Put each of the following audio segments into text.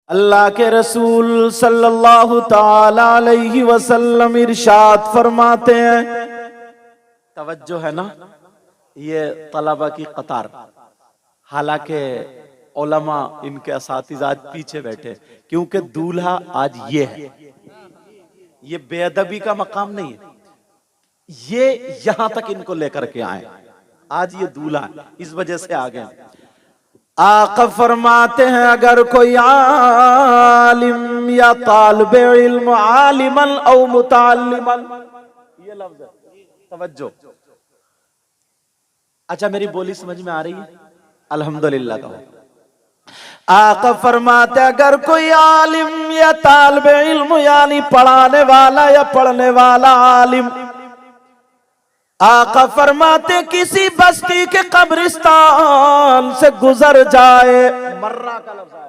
अल्लाह के रसूल सल्लल्लाहु ताला अलैहि वसल्लम इरशाद फरमाते हैं, तवज्जो है ना, ये तलबा की कतार, हालांकि उलमा इनके असातिज़ा पीछे बैठे, क्योंकि दूल्हा आज ये है, ये बेअदबी का मकाम नहीं है, ये यहां तक इनको लेकर के आए, आज ये दूल्हा इस वजह से आ गए। आका फरमाते हैं, अगर कोई आलिम या तालिबे इल्म, आलिमन औ मुताल्लिमन, ये लफ्ज है, तवज्जो। अच्छा, मेरी बोली समझ में आ रही है? अल्हम्दुलिल्लाह कहो। आका फरमाते, अगर कोई आलिम या तालिबे इल्म यानी पढ़ाने वाला या पढ़ने वाला आलिम, आका फरमाते किसी बस्ती के कब्रिस्तान से गुजर जाए, मर्रा का लफ्ज आया,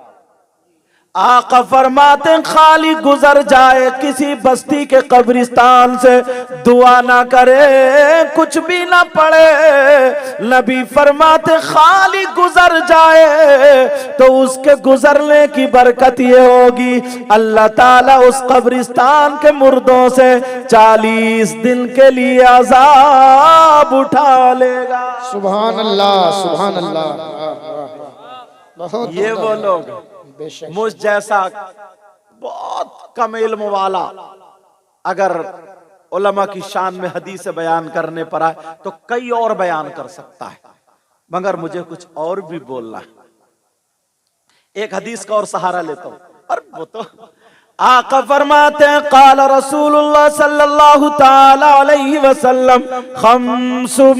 आका फरमाते खाली गुजर जाए, किसी बस्ती के कब्रिस्तान से दुआ ना करे, कुछ भी ना पढ़े, नबी फरमाते खाली गुजर जाए तो उसके गुजरने की बरकत ये होगी, अल्लाह ताला उस कब्रिस्तान के मुर्दों से 40 दिन के लिए अजाब उठा लेगा। सुभान अल्लाह, सुभान अल्लाह। ये वो लोग मुझ जैसा बहुत कम इल्म वाला अगर उलमा की शान में हदीस बयान करने पर आए तो कई और बयान कर सकता है, मगर मुझे कुछ और भी बोलना है। एक हदीस का और सहारा लेता हूं, और वो तो आका फरमाते हैं, काला रसूलुल्लाह सल्लल्लाहु ताला अलैहि वसल्लम, खम्सुम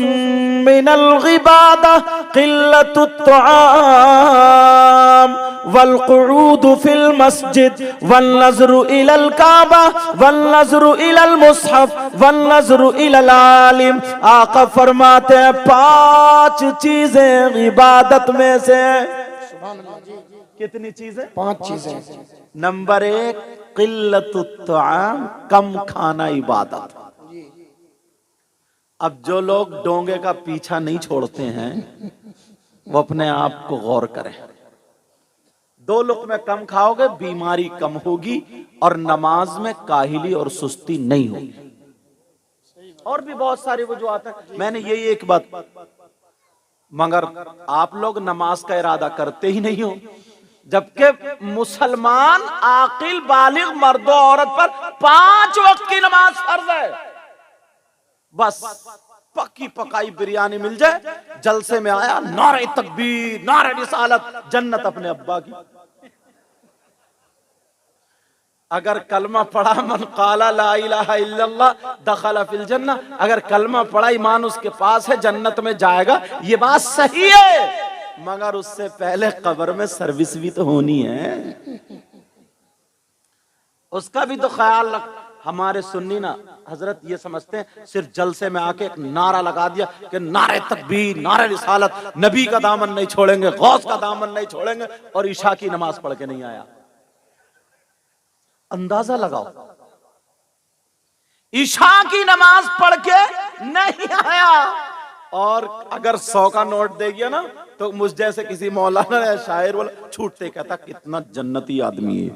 मिनल गिबादा क़िल्लतुत तुआम वल क़ुऊदु फिल मस्जिद वल नज़रु इलल काबा वल नज़रु इलल मुसहफ वल नज़रु इलल आलिम। आका फरमाते हैं 5 चीजें इबादत में से, कितनी चीजें? 5 चीजें। नंबर 1 क़िल्लतुत तुआम, कम खाना इबादत। अब जो लोग डोंगे का पीछा नहीं छोड़ते हैं वो अपने आप को गौर करें। 2 लुक़मे कम खाओगे बीमारी कम होगी और नमाज में काहिली और सुस्ती नहीं होगी। और भी बहुत सारी वजूहात है, मैंने यही एक बात, मगर आप लोग नमाज का इरादा करते ही नहीं हो, जबकि मुसलमान आकिल बालिग मर्दों औरत पर 5 वक्त की नमाज फर्ज है। बस पक्की पकाई बिरयानी मिल जाए, जलसे में आया नारे तकबीर नारे रिसालत, जन्नत अपने अब्बा की। अगर कलमा पढ़ा मन काला ला इलाहा इल्लल्लाह दखला फिल जन्नह, अगर कलमा पढ़ा ईमान उसके पास है जन्नत में जाएगा, ये बात सही है, मगर उससे पहले कब्र में सर्विस भी तो होनी है, उसका भी तो ख्याल रख। हमारे सुन्नी ना हजरत ये समझते हैं सिर्फ जलसे में आके एक नारा लगा दिया कि नारे तकबीर नारे रिसालत, नबी का दामन नहीं छोड़ेंगे, गौस का दामन नहीं छोड़ेंगे, और ईशा की नमाज पढ़ के नहीं आया। अंदाजा लगाओ, ईशा की नमाज पढ़ के नहीं आया, और अगर 100 का नोट दे गया ना तो मुझ जैसे किसी मौलाना या शायर वाला छूटते कहता कितना जन्नती आदमी है,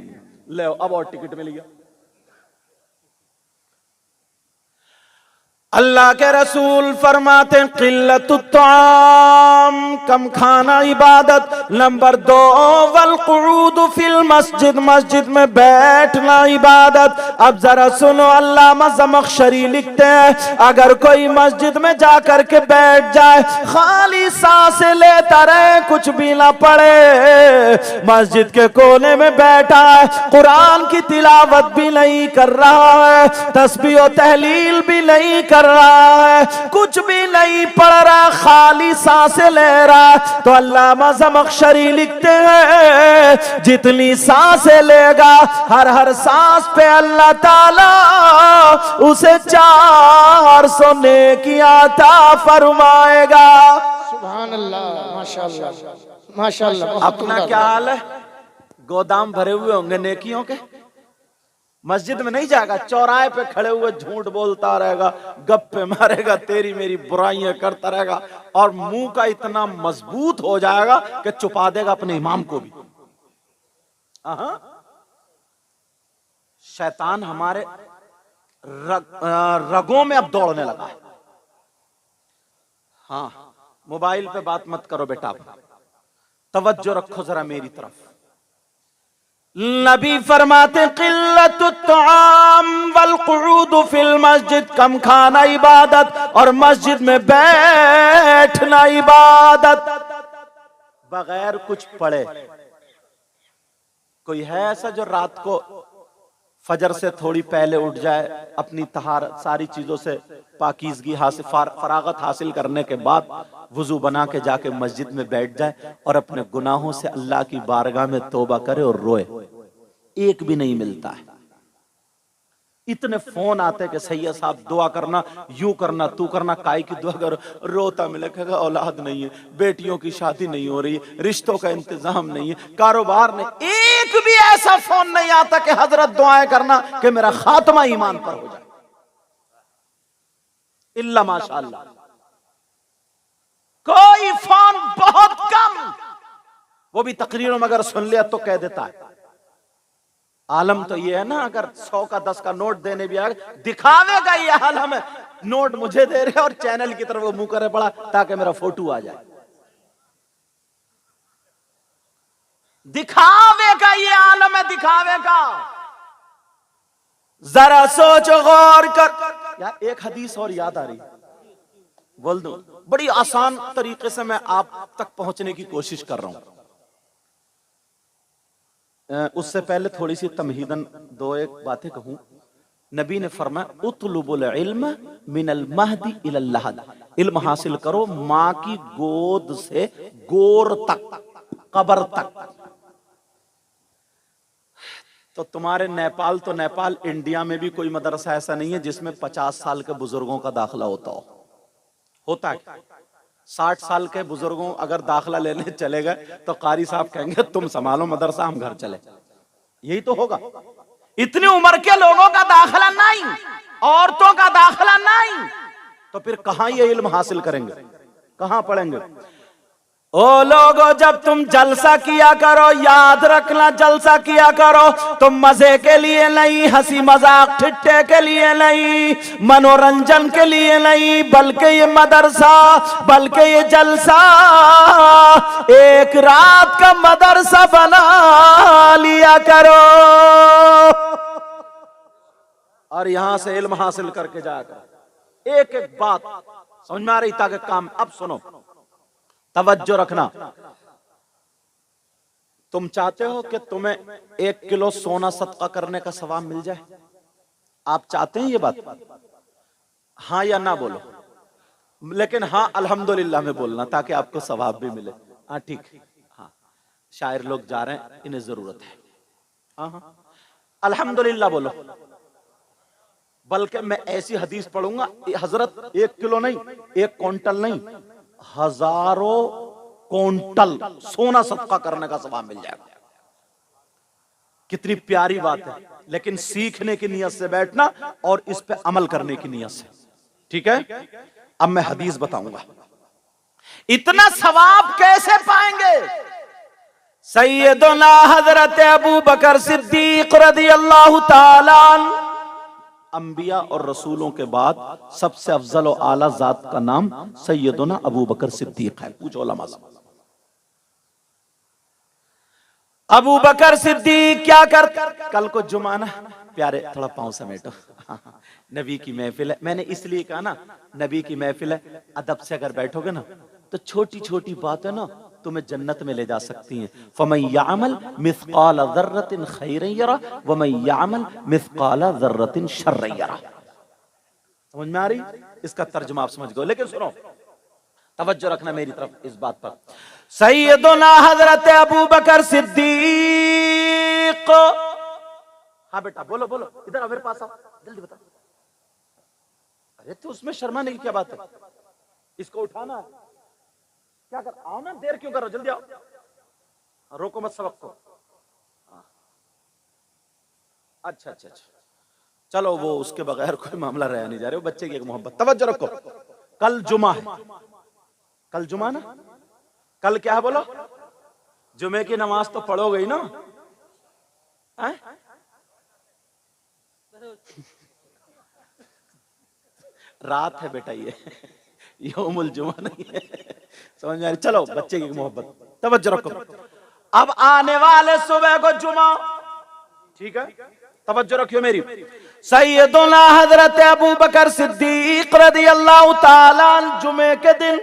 ले अब और टिकट मिल गया। अल्लाह के रसूल फरमाते हैं क़िल्लतुत तुआम, कम खाना इबादत। नंबर 2 वल क़ुऊदु फिल मस्जिद, मस्जिद में बैठना इबादत। अब जरा सुनो, अल्लामा ज़मख़शरी लिखते हैं, अगर कोई मस्जिद में जाकर के बैठ जाए, खाली सांसें लेता रहे, कुछ भी ना पढ़े, मस्जिद के कोने में बैठा है, कुरान की तिलावत भी नहीं कर रहा है, तस्बीह और तहलील भी नहीं कर रहा है, कुछ भी नहीं पढ़ रहा, खाली सांसें ले रहा, तो अल्लामा ज़मख़शरी लिखते हैं जितनी सांसें लेगा हर सांस पे अल्लाह ताला उसे 400 नेकियां अता फरमाएगा। सुभान अल्लाह, माशाअल्लाह माशाअल्लाह। अपना क्या हाल है? गोदाम भरे हुए होंगे नेकियों के, मस्जिद में नहीं जाएगा, चौराहे पे खड़े हुए झूठ बोलता रहेगा, गप्पे मारेगा, तेरी मेरी बुराइयां करता रहेगा, और मुंह का इतना मजबूत हो जाएगा कि छुपा देगा अपने इमाम को भी। शैतान हमारे रगों में अब दौड़ने लगा है। हाँ, मोबाइल पे बात मत करो बेटा, तवज्जो रखो जरा मेरी तरफ। नबी फरमाते क़िल्लतुत तआम वल क़ुऊद फिल मस्जिद, कम खाना इबादत और मस्जिद में बैठना इबादत। बगैर कुछ पढ़े कोई है ऐसा जो रात को फजर से थोड़ी पहले उठ जाए, अपनी तहारत सारी चीजों से पाकीज़गी हासिल फरागत हासिल करने के बाद वुजू बना के जाके मस्जिद में बैठ जाए और अपने गुनाहों से अल्लाह की बारगाह में तौबा करे और रोए? एक भी नहीं मिलता है। इतने फोन आते कि सैयद साहब दुआ करना, यूं करना, तू करना, काय की दुआ करो, रोता मिलेगा, औलाद नहीं है, बेटियों की शादी नहीं हो रही, रिश्तों का इंतजाम नहीं है, कारोबार नहीं। एक भी ऐसा फोन नहीं आता कि हजरत दुआएं करना कि मेरा खात्मा ईमान पर हो जाए, इल्ला माशाअल्लाह। कोई फोन बहुत कम, वो भी तकरीरों में अगर सुन लिया तो कह देता है। आलम तो ये है ना, अगर 100 का 10 का नोट देने भी आए, दिखावे का ये आलम है, नोट मुझे दे रहे और चैनल की तरफ वो मुंह करे पड़ा ताकि मेरा फोटो आ जाए। दिखावे का ये आलम है, दिखावे का। जरा सोचो, गौर कर। यार एक हदीस और याद आ रही, बोल दूं? बड़ी आसान तरीके से मैं आप तक पहुंचने की कोशिश कर रहा हूं। उससे पहले थोड़ी सी तमहीदन दो एक बातें कहूं। नबी ने फरमाया उतलुबुल इल्म मिनल महदी इलल लहद, इल्म हासिल करो माँ की गोद से गोर तक, कब्र तक। तो तुम्हारे नेपाल तो नेपाल, इंडिया में भी कोई मदरसा ऐसा नहीं है जिसमें 50 साल के बुजुर्गों का दाखिला होता है। 60 साल के बुजुर्गों अगर दाखिला लेने चले गए तो कारी साहब कहेंगे तुम संभालो मदरसा, हम घर चले। यही तो होगा। इतनी उम्र के लोगों का दाखिला नहीं, औरतों का दाखिला नहीं, तो फिर कहां ये इल्म हासिल करेंगे, कहां पढ़ेंगे? ओ लोगों, जब तुम जलसा किया करो, याद रखना, जलसा किया करो तो मजे के लिए नहीं, हंसी मजाक ठिट्ठे के लिए नहीं, मनोरंजन के लिए नहीं, बल्कि ये मदरसा, बल्कि ये जलसा एक रात का मदरसा बना लिया करो और यहां से इल्म हासिल करके जाया करो। एक एक बात समझ में आ रही? ताकि काम, अब सुनो, तवज्जो रखना। तुम चाहते हो कि तुम्हें 1 किलो सोना सदका करने का सवाब मिल जाए? आप चाहते हैं ये बात? हाँ या ना बोलो, लेकिन हाँ अल्हम्दुलिल्लाह में बोलना ताकि आपको सवाब भी मिले। हाँ ठीक, हाँ शायर लोग जा रहे हैं, इन्हें जरूरत है। हाँ हाँ अल्हम्दुलिल्लाह बोलो। बल्कि मैं ऐसी हदीस पढ़ूंगा, हजरत 1 किलो नहीं, 1 क्विंटल नहीं, हजारों क्विंटल सोना सदका करने का सवाब मिल जाएगा। कितनी प्यारी बात है। लेकिन सीखने की नियत से बैठना और इस पे अमल करने की नियत से, ठीक है? अब मैं हदीस बताऊंगा। इतना सवाब कैसे पाएंगे? सैयदुना हजरत अबू बकर सिद्दीक रज़ियल्लाहु ताला अंबिया और रसूलों के बाद सबसे अफजल और आला जात का नाम सैयदुना अबू बकर सिद्दीक है। पूछो उलमा से। अबू बकर सिद्दीक क्या कर, कल को जुमाना, प्यारे थोड़ा पांव समेटो, नबी की महफिल है। मैंने इसलिए कहा ना, नबी की महफिल है, अदब से अगर बैठोगे ना तो छोटी छोटी बातें ना तुम्हें जन्नत में ले जा सकती हैं। फमन यअमल मिस्काल ज़र्रतिन खैरन यरा वमन यअमल मिस्काल ज़र्रतिन शर्रन यरा। समझ में आ रही? इसका तर्जुमा आप समझ गए, लेकिन सुनो, तवज्जो रखना मेरी तरफ इस बात पर। सैयदुना हजरत अबू बकर सिद्दीक। हाँ बेटा बोलो बोलो, इधर आओ, मेरे पास आओ, जल्दी बता। अरे तो उसमें शर्माने की क्या बात है? इसको उठाना क्या कर, आओ ना, देर क्यों कर रहे हो, जल्दी आओ, रोको मत सबक को। अच्छा अच्छा अच्छा, चलो वो उसके बगैर कोई मामला रहा नहीं जा रहे, वो बच्चे की एक मोहब्बत। तवज्जो रखो, कल जुमा है, कल जुमा ना, कल क्या है बोलो? जुमे की नमाज तो पढ़ोगे ही ना? हैं? रात है बेटा, ये यौमुल जुमा नहीं है, समझ में आ रही? चलो बच्चे की मोहब्बत, तवज्जो रखो। अब आने वाले सुबह को जुमा, ठीक है, तवज्जो रखियो मेरी। सैयदुना हजरत अबू बकर सिद्दीक रज़ियल्लाहु ताला अन्हु जुमे के दिन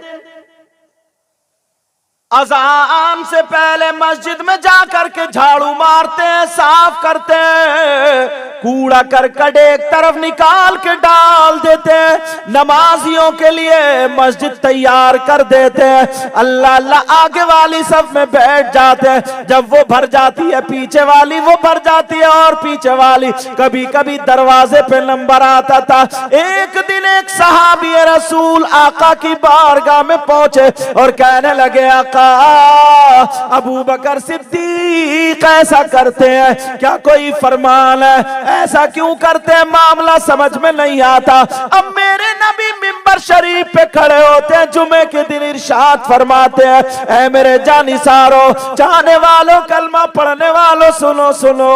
अज़ान से पहले मस्जिद में जाकर के झाड़ू मारते हैं, साफ करते हैं, कूड़ा करकट एक तरफ निकाल के डाल देते हैं, नमाजियों के लिए मस्जिद तैयार कर देते हैं। अल्लाह अल्लाह आगे वाली सफ में बैठ जाते हैं, जब वो भर जाती है पीछे वाली वो भर जाती है और पीछे वाली, कभी कभी दरवाजे पे नंबर आता था। एक दिन एक सहाबी रसूल आका की बारगाह में पहुंचे और कहने लगे, आका अबू बकर सिद्दीक ऐसा करते हैं, क्या कोई फरमान है? ऐसा क्यों करते हैं? मामला समझ में नहीं आता। अब मेरे नबी मिंबर शरीफ पे खड़े होते हैं, जुमे के दिन इरशाद फरमाते हैं, ऐ मेरे जानिसारो, चाहने वालों, कलमा पढ़ने वालों, सुनो सुनो,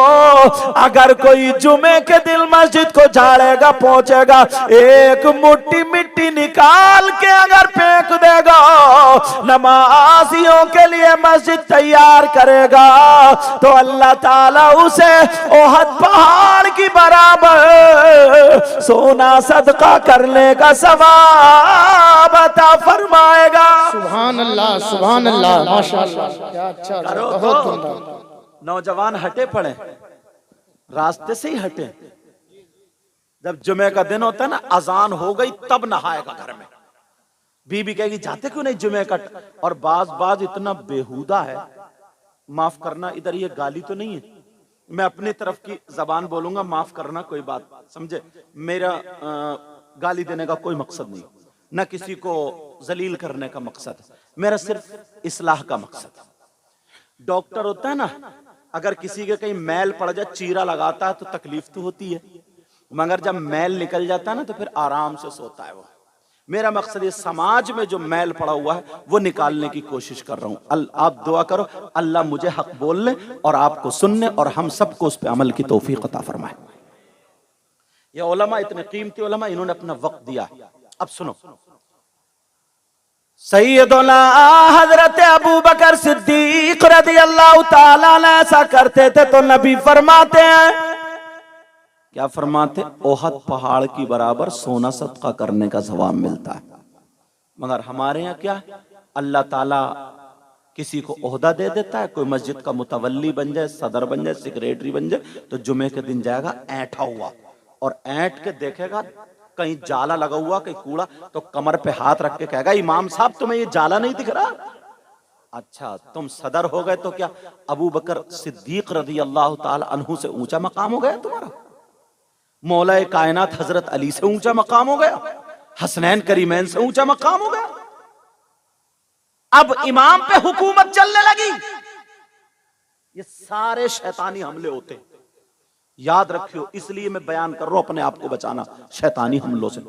अगर कोई जुमे के दिन मस्जिद को झाड़ेगा, पहुंचेगा, एक मुट्ठी मिट्टी निकाल के अगर फेंक देगा, नमाजियों के लिए मस्जिद तैयार करेगा, तो अल्लाह ताला उसे ओहद पहाड़ की बराबर सोना सदका करने का सवाब अता फरमाएगा। सुभान अल्लाह, सुभान अल्लाह, माशाअल्लाह, क्या अच्छा, बहुत उम्दा। नौजवान हटे पड़े, रास्ते से ही हटे। जब जुमे का दिन होता है ना, अजान हो गई तब नहाएगा घर में। बीबी कहेगी जाते क्यों नहीं जुमे का? और बाज इतना बेहुदा है, माफ करना, इधर ये गाली तो नहीं है, मैं अपनी तरफ की जबान बोलूंगा, माफ करना, कोई बात समझे, मेरा गाली देने का कोई मकसद नहीं, न किसी को जलील करने का मकसद, मेरा सिर्फ इस्लाह का मकसद। डॉक्टर होता है ना, अगर किसी के कहीं मैल पड़ जाए, चीरा लगाता है तो तकलीफ तो होती है, मगर जब मैल निकल जाता है ना तो फिर आराम से सोता है वो। मेरा मकसद ये समाज में जो मैल पड़ा हुआ है वो निकालने की कोशिश कर रहा हूं। आप दुआ करो अल्लाह मुझे हक बोलने और आपको सुनने और हम सबको उस पे अमल की तौफीक अता फरमाए। ये उलमा इतने कीमती उलमा, इन्होंने अपना वक्त दिया। अब सुनो, सैयदुना हजरत अबू बकर सिद्दीक रज़ियल्लाहु ताला अन्हु ऐसा करते थे तो नबी फरमाते हैं, क्या फरमाते? ओहद पहाड़ की बराबर सोना सदका करने का सवाब मिलता है। मगर हमारे यहाँ क्या, अल्लाह ताला किसी को ओहदा दे देता है, कोई मस्जिद का मुतवल्ली बन जाए, सदर बन जाए, सेक्रेटरी बन जाए, तो जुमे के दिन जाएगा ऐंठा हुआ और ऐंठ के देखेगा कहीं जाला लगा हुआ, कहीं कूड़ा, तो कमर पे हाथ रख के कहेगा, इमाम साहब तुम्हें ये जाला नहीं दिख रहा? अच्छा तुम सदर हो गए तो क्या अबू बकर सिद्दीक रज़ियल्लाहु ताला अन्हु से ऊंचा मकाम हो गया तुम्हारा? मौलाए कायनात हजरत अली से ऊंचा मकाम हो गया? हसनैन करीमैन से ऊंचा मकाम हो गया? अब इमाम पे हुकूमत चलने लगी। ये सारे शैतानी हमले होते हैं, याद रखियो, इसलिए मैं बयान कर रहा हूं अपने आप को बचाना शैतानी हमलों से।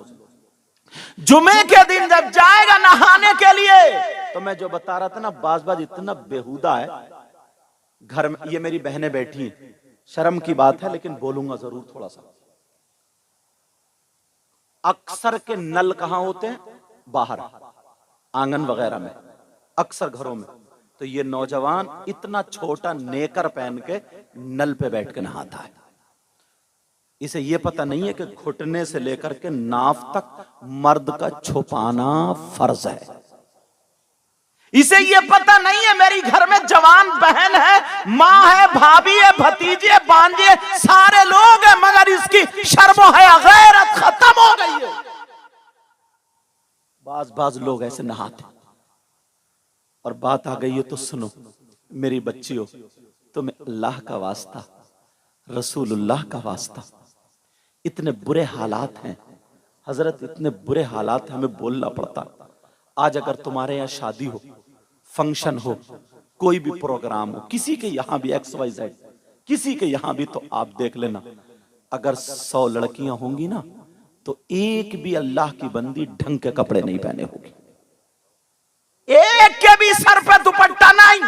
जुमे के दिन जब जाएगा नहाने के लिए, तो मैं जो बता रहा था ना, बाज इतना बेहुदा है घर में। ये मेरी बहनें बैठी हैं, शर्म की बात है लेकिन बोलूंगा जरूर थोड़ा सा। अक्सर के नल कहां होते हैं? बाहर, आंगन वगैरह में, अक्सर घरों में। तो ये नौजवान इतना छोटा नेकर पहन के नल पे बैठ के नहाता है। इसे ये पता नहीं है कि घुटने से लेकर के नाफ तक मर्द का छुपाना फर्ज है। इसे ये पता नहीं है मेरी घर में जवान बहन है, माँ है, भाभी है, भतीजे है, भांजे, सारे लोग हैं, मगर इसकी शर्म है गैरत खत्म हो गई है। बाज लोग ऐसे नहाते। और बात आ गई है तो सुनो मेरी बच्चियों, तुम्हें अल्लाह का वास्ता, रसूलुल्लाह का वास्ता, इतने बुरे हालात हैं हजरत, इतने बुरे हालात हमें बोलना पड़ता। आज अगर तुम्हारे यहाँ शादी हो, फंक्शन हो, कोई भी प्रोग्राम हो, किसी के यहाँ भी XYZ, किसी के यहाँ भी, तो आप देख लेना, अगर 100 लड़कियां होंगी ना, तो एक भी अल्लाह की बंदी ढंग के कपड़े नहीं पहने होगी, एक के भी सर पे दुपट्टा नहीं,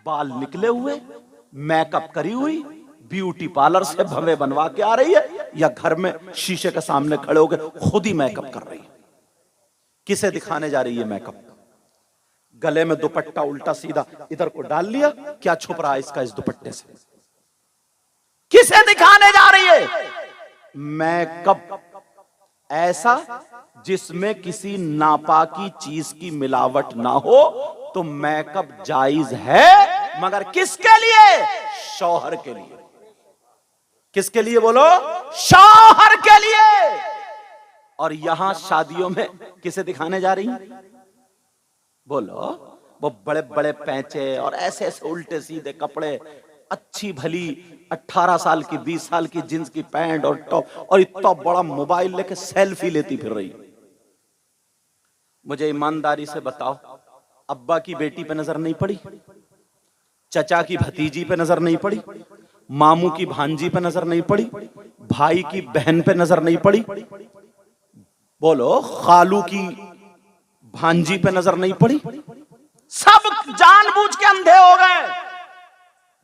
बाल निकले हुए, मेकअप करी हुई, ब्यूटी पार्लर से भवे बनवा के आ रही है या घर में शीशे के सामने खड़े होकर खुद ही मेकअप कर रही है? किसे दिखाने जा रही है मेकअप? गले में दुपट्टा उल्टा सीधा इधर को डाल लिया, क्या छुप रहा है इसका इस दुपट्टे से? किसे दिखाने जा रही है? मेकअप ऐसा जिसमें किसी नापाकी चीज की मिलावट ना हो तो मेकअप जायज है, मगर किसके लिए? शौहर के लिए। किसके लिए बोलो? शौहर के लिए। और यहां शादियों में किसे दिखाने जा रही हैं? बोलो। वो बड़े बड़े पैंचे और ऐसे ऐसे उल्टे सीधे कपड़े, अच्छी भली 18 साल की 20 साल की जींस की पैंट और टॉप, और इतना बड़ा मोबाइल लेके सेल्फी लेती फिर रही। मुझे ईमानदारी से बताओ, अब्बा की बेटी पे नजर नहीं पड़ी? चचा की भतीजी पे नजर नहीं पड़ी? मामू की भांजी पे नजर नहीं पड़ी? भाई की बहन पे नजर नहीं पड़ी? बोलो। खालू की भांजी पे नजर नहीं पड़ी? सब जानबूझ के अंधे हो गए,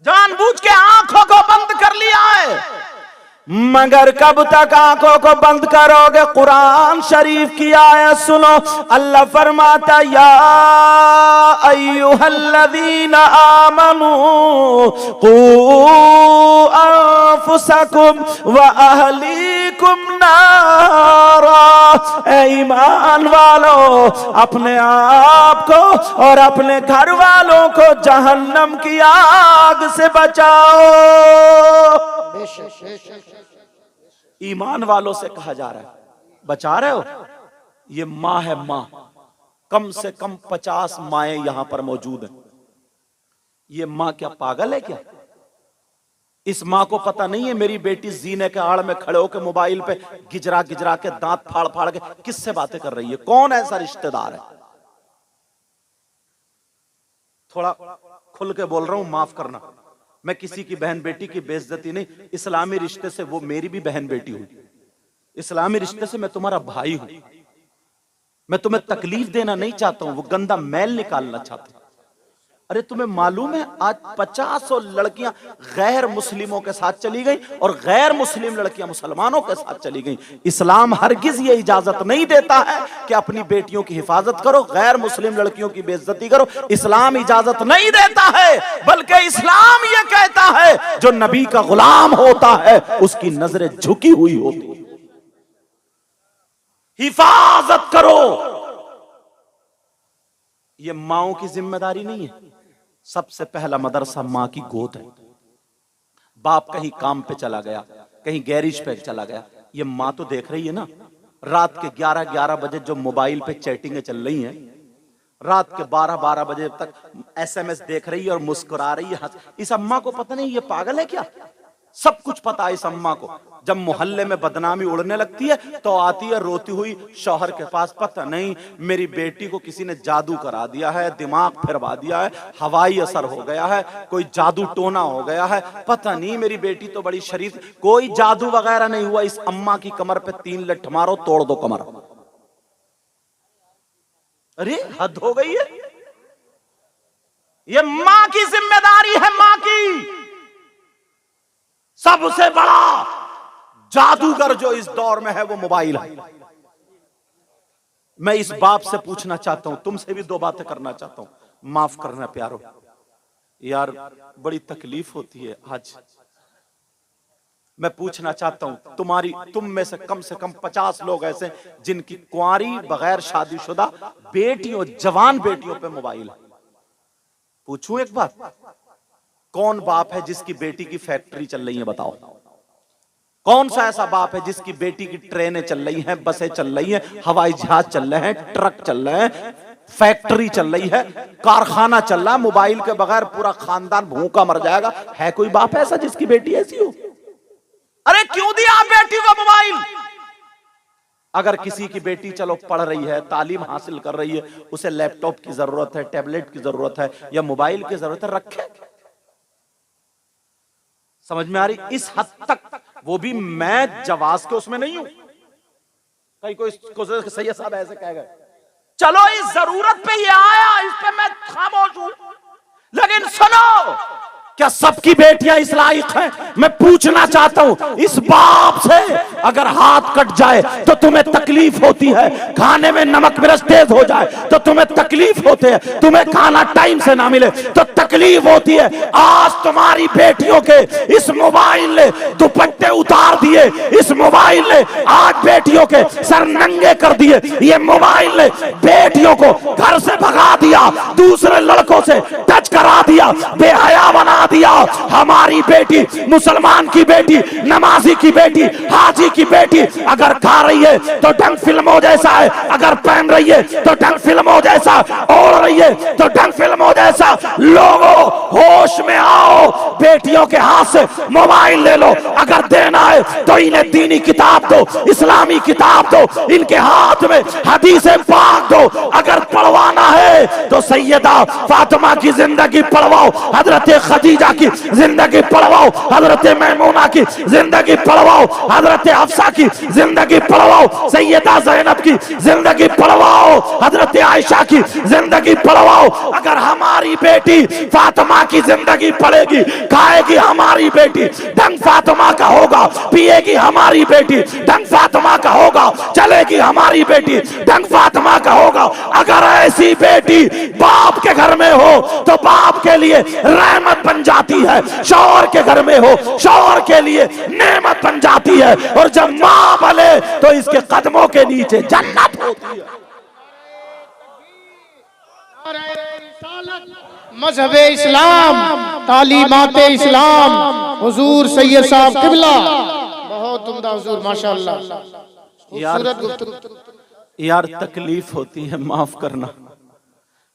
जानबूझ के आंखों को बंद कर लिया है। मगर कब तक आंखों को बंद करोगे? कुरान शरीफ की आयत सुनो। अल्लाह फरमाता, या अय्युहल्लज़ीना आमनू कू अनफुसकुम व अहलीकुम नारा। ऐ ईमान वालों, अपने आप को और अपने घर वालों को जहन्नम की आग से बचाओ। ईमान वालों से कहा जा रहा है, बचा रहे हो? ये माँ है, माँ। कम से कम 50 माएं यहां पर मौजूद हैं। ये माँ क्या पागल है क्या? इस माँ को पता नहीं है मेरी बेटी जीने के आड़ में खड़े होकर मोबाइल पे गिजरा गिजरा के दांत फाड़ फाड़ के किससे बातें कर रही है? कौन ऐसा रिश्तेदार है? थोड़ा खुल के बोल रहा हूं, माफ करना। मैं किसी की बहन बेटी की बेइज्जती नहीं, इस्लामी रिश्ते से वो मेरी भी बहन बेटी हुई, इस्लामी रिश्ते से मैं तुम्हारा भाई हूं। मैं तुम्हें तकलीफ देना नहीं चाहता हूं, वो गंदा मैल निकालना चाहता हूं। अरे तुम्हें मालूम है आज 50 लड़कियां गैर मुस्लिमों के साथ चली गई और गैर मुस्लिम लड़कियां मुसलमानों के साथ चली गई। इस्लाम हरगिज ये इजाजत नहीं देता है कि अपनी बेटियों की हिफाजत करो, गैर मुस्लिम लड़कियों की बेइज्जती करो। इस्लाम इजाजत नहीं देता है, बल्कि इस्लाम ये कहता है जो नबी का गुलाम होता है उसकी नजरें झुकी हुई होती। हिफाजत करो। ये माओ की जिम्मेदारी नहीं है। सबसे पहला मदरसा मां की गोद है। बाप कहीं काम पे चला गया, कहीं गैरेज पे चला गया, ये मां तो देख रही है ना। रात के 11-11 बजे जो मोबाइल पे चैटिंगें चल रही हैं, रात के 12-12 बजे तक SMS देख रही है और मुस्कुरा रही है। इस अम्मा को पता नहीं ये पागल है क्या? सब कुछ पता है इस अम्मा को। जब मोहल्ले में बदनामी उड़ने लगती है तो आती है रोती हुई शौहर के पास, पता नहीं मेरी बेटी को किसी ने जादू करा दिया है, दिमाग फिरवा दिया है, हवाई असर हो गया है, कोई जादू टोना हो गया है, पता नहीं मेरी बेटी तो बड़ी शरीफ। कोई जादू वगैरह नहीं हुआ। इस अम्मा की कमर पे 3 लठ मारो, तोड़ दो कमर। अरे हद हो गई है। ये मां की जिम्मेदारी है, मां की। सबसे बड़ा जादूगर जो इस दौर में है वो मोबाइल है। मैं इस बाप से पूछना चाहता हूं, तुमसे भी 2 बातें करना चाहता हूं, माफ करना प्यारो। यार बड़ी तकलीफ होती है आज। मैं पूछना चाहता हूं, तुम में से कम 50 लोग ऐसे जिनकी कुंवारी बगैर शादीशुदा बेटियों, जवान बेटियों पे मोबाइल है। पूछूं एक बात, कौन बाप है जिसकी बेटी की फैक्ट्री चल रही है? बताओ। कौन सा ऐसा बाप है जिसकी बेटी की ट्रेनें चल रही हैं, बसें चल रही हैं, हवाई जहाज चल रहे हैं, ट्रक चल रहे हैं, फैक्ट्री चल रही है, कारखाना चल रहा है, मोबाइल के बगैर पूरा खानदान भूखा मर जाएगा? है कोई बाप ऐसा जिसकी बेटी ऐसी हो? अरे क्यों दिया आप बेटी को मोबाइल? अगर किसी की बेटी चलो पढ़ रही है, तालीम हासिल कर रही है, उसे लैपटॉप की जरूरत है, टैबलेट की जरूरत है या मोबाइल की जरूरत है, रखे। समझ में आ रही? इस हद तक वो भी मैं जवाज के उसमें नहीं हूं। कहीं कोई सैयद साहब ऐसे कह गए, चलो इस जरूरत पे ये आया, इस पे मैं खामोश हूं, लेकिन सुनो क्या सबकी बेटियां इस लायक हैं? मैं पूछना चाहता हूं इस बाप से, अगर हाथ कट जाए तो तुम्हें तकलीफ होती है, खाने में नमक मिर्च तेज हो जाए तो तुम्हें तकलीफ होती है, तुम्हें खाना टाइम से ना मिले तो तकलीफ होती है। आज तुम्हारी बेटियों के इस मोबाइल ने दुपट्टे उतार दिए, इस मोबाइल ने आज बेटियों के सर नंगे कर दिए, ये मोबाइल ने बेटियों को घर से भगा दिया, दूसरे लड़कों से टच करा दिया, बेहया बना दिया। हमारी बेटी, मुसलमान की बेटी, नमाजी की बेटी, हाजी की बेटी अगर खा रही है तो ढंग फिल्मों जैसा है, अगर पहन रही है तो ढंग फिल्मों जैसा, ओढ़ रही है तो ढंग फिल्मों जैसा। लोगों होश में आओ, बेटियों के हाथ से मोबाइल ले लो, अगर देना है तो इन्हें दीनी किताब दो, इस्लामी किताब दो, इनके हाथ में हदीसें पाक दो। अगर पढ़वाना है तो सैयदा फातिमा की जिंदगी पढ़वाओ, हजरत खदीजा की जिंदगी पढ़वाओ, हजरत मैमूना की जिंदगी पढ़वाओ, हजरत हफ्सा की जिंदगी पढ़वाओ, सैयदा ज़ैनब की जिंदगी पढ़वाओ, हजरत आयशा की जिंदगी पढ़वाओ। अगर हमारी बेटी फातिमा की जिंदगी पढ़ेगी, खाएगी हमारी बेटी ढंग फातिमा का होगा, पिएगी हमारी बेटी ढंग फातिमा का होगा, चलेगी हमारी बेटी ढंग फातिमा का होगा। अगर ऐसी बेटी बाप के घर में हो तो बाप के लिए रहमत बन जाती है, शौहर के घर में हो शौहर के लिए नेमत बन जाती है, और जब मां भले तो इसके कदमों के नीचे जन्नत होती है। मजहब इस्लाम, तालीमात इस्लाम, हुजूर सैयद साहब किबला, बहुत उम्दा हुजूर, माशाअल्लाह। खूबसूरत गुफ्तगू। यार तकलीफ होती है, माफ करना,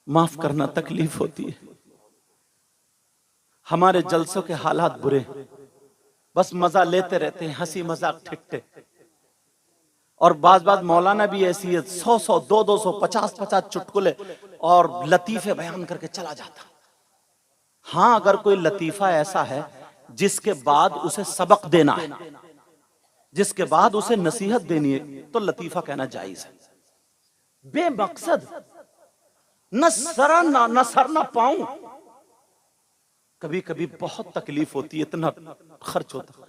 माफ करना तकलीफ होती है। हमारे जलसों के हालात बुरे, बस मजा लेते रहते हैं, हंसी मजाक ठिट्ठे, और बाज बाज मौलाना भी ऐसी है, 100 200 50 चुटकुले और लतीफे बयान करके चला जाता। हाँ, अगर कोई लतीफा ऐसा है जिसके बाद उसे सबक देना है, जिसके बाद उसे नसीहत देनी है, तो लतीफा कहना जायज है। बेमकसद न सर ना पाऊं, कभी कभी बहुत तकलीफ होती है, इतना खर्च होता।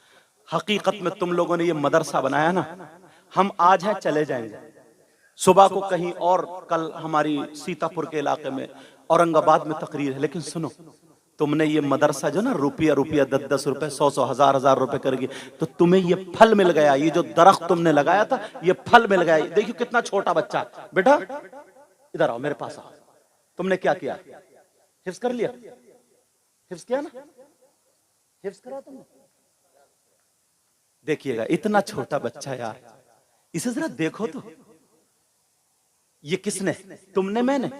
हकीकत में तुम लोगों ने ये मदरसा बनाया ना, हम आज हैं चले जाएंगे, सुबह को कहीं और, कल हमारी सीतापुर के इलाके में, औरंगाबाद में तकरीर है, लेकिन सुनो, तुमने ये मदरसा जो ना रुपया 10 रुपए 100 1000 रुपए करेगी, तो तुम्हें ये फल मिल गया, ये जो दरख्त तुमने लगाया था ये फल मिल गया। देखियो कितना छोटा बच्चा, बेटा इधर आओ मेरे पास आओ, तुमने क्या किया? हिफ्ज कर लिया? हिफ्ज किया ना? हिफ्ज करा तुमने? देखिएगा इतना छोटा बच्चा यार, इसे जरा देखो तो, ये किसने? तुमने? मैंने?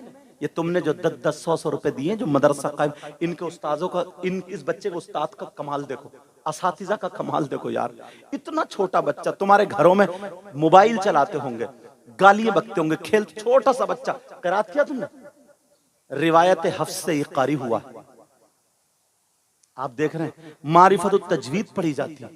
ये तुमने जो 10 100 रुपए दिए जो मदरसा कायम, इनके उस्तादों का, इस बच्चे के उस्ताद का कमाल देखो, असातिज़ा का कमाल देखो यार। इतना छोटा बच्चा, तुम्हारे घरों में मोबाइल चलाते होंगे, गालियां बकते होंगे, खेल, छोटा सा बच्चा, क़िराअत किया तुमने? रिवायत हफ्स से ये कारी हुआ, आप देख रहे हैं। मारिफतुत तजवीद पढ़ी जाती है,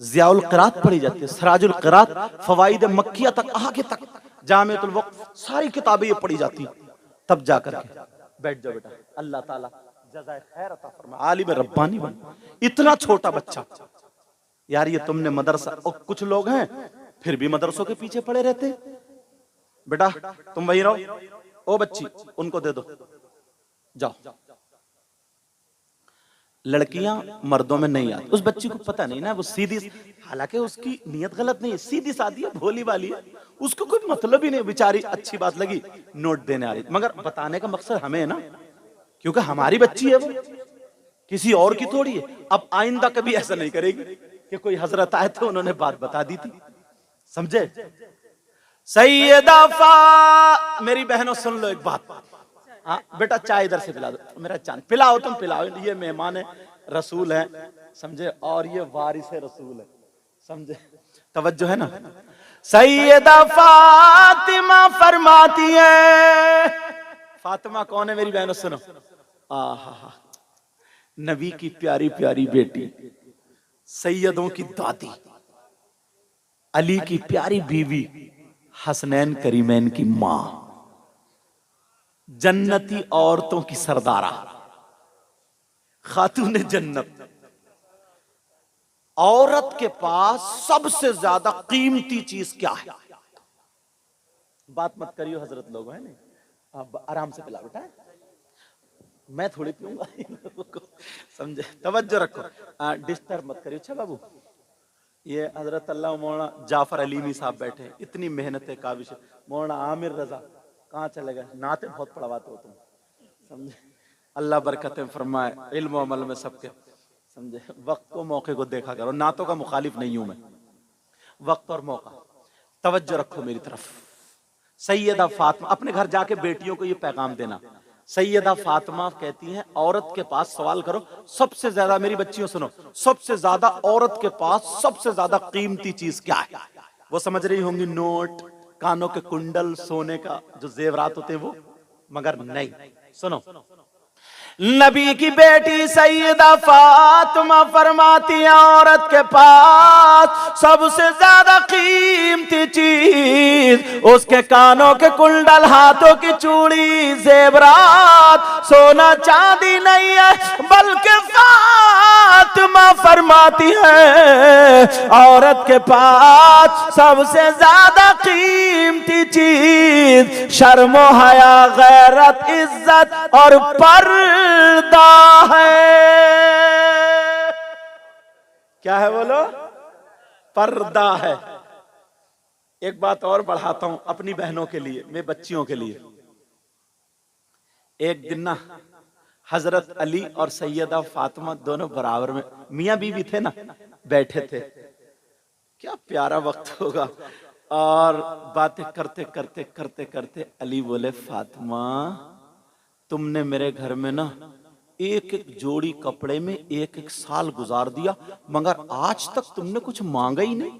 ज़ियाउल क़िराअत पढ़ी जाती है, सिराजुल क़िराअत, फ़वाइद मक्किया तक, आगे तक, जामिअतुल वक़्फ़, सारी किताबें ये पढ़ी जाती है। तब जाकर के बैठ जाओ बेटा, अल्लाह ताला जज़ाए खैर अता फरमाए, आलिम रब्बानी बन। इतना छोटा बच्चा यार, ये तुमने मदरसा, और कुछ लोग हैं फिर भी मदरसों के पीछे पड़े रहते। बेटा तुम वही रहो, ओ बच्ची उनको दे दो, जाओ। लड़कियां मर्दों में नहीं आती, उस बच्ची को पता नहीं ना, वो सीधी, हालांकि उसकी नीयत गलत नहीं है, सीधी सादी है, भोली वाली है, उसको कोई मतलब ही नहीं, बेचारी अच्छी बात लगी नोट देने आ रही, मगर बताने का मकसद हमें है ना, क्योंकि हमारी बच्ची है वो, किसी और की थोड़ी है। अब आइंदा कभी ऐसा नहीं करेगी कि कोई हजरत आए थे उन्होंने बात बता दी थी, समझे? सैयदा मेरी बहनों सुन लो एक बात, हाँ बेटा चाय इधर से पिला दो, मेरा चांद पिलाओ, तुम पिलाओ, ये मेहमान है, रसूल है, समझे, और ये वारिस है रसूल है, समझे, तवज्जो है ना। सैयदा फातिमा फरमाती है, फातिमा कौन है मेरी बहनों सुनो, आहा, नबी की प्यारी प्यारी बेटी, सैयदों की दादी, अली की प्यारी बीवी, हसनैन करीमैन की मां, जन्नती औरतों की सरदारा, खातून जन्नत, औरत के पास सबसे ज्यादा कीमती चीज क्या है? बात मत करियो हजरत लोग, है नहीं, आप आराम से पिला बेटा, मैं थोड़ी पीऊंगा समझे, तवज्जो रखो, डिस्टर्ब मत करियो। अच्छा बाबू, ये हजरत अल्लाह मौलाना जाफर अलीमी साहब बैठे, इतनी मेहनत काबिश, मौलाना आमिर रजा कहाँ चले गए, नाते बहुत पढ़वाते हो तुम, समझे, अल्लाह बरकतें फरमाए इल्म अमल में सबके, समझे। वक्त को मौके को देखा करो, नातों का मुखालिफ नहीं हूं मैं, वक्त और मौका। तवज्जो रखो मेरी तरफ। सैयदा फातिमा, अपने घर जाके बेटियों को ये पैगाम देना, सैयदा फातिमा कहती हैं औरत के पास सवाल करो सबसे ज्यादा, मेरी बच्चियों सुनो, सबसे ज्यादा औरत के पास सबसे ज्यादा कीमती चीज क्या है? वो समझ रही होंगी नोट, कानों के कुंडल, सोने का जो जेवरात होते हैं वो, मगर नहीं, सुनो। नबी की बेटी सैयदा फातिमा फरमाती है औरत के पास सबसे ज्यादा कीमती चीज उसके कानों के कुंडल, हाथों की चूड़ी, जेवरात, सोना चांदी नहीं है, बल्कि फातिमा फरमाती है औरत के पास सबसे ज्यादा कीमती चीज शर्मो हया, गैरत, इज्जत और पर्दा है। क्या है बोलो? पर्दा है। एक बात और बढ़ाता हूं अपनी बहनों के लिए, मेरे बच्चियों के लिए। एक दिन ना हजरत अली और सैयदा फातिमा दोनों बराबर में, मियां बीवी थे ना, बैठे थे, क्या प्यारा वक्त होगा, और बातें करते करते करते करते अली बोले, फातिमा तुमने मेरे घर में ना एक एक जोड़ी कपड़े में एक एक साल गुजार दिया, मगर आज तक तुमने कुछ मांगा ही नहीं।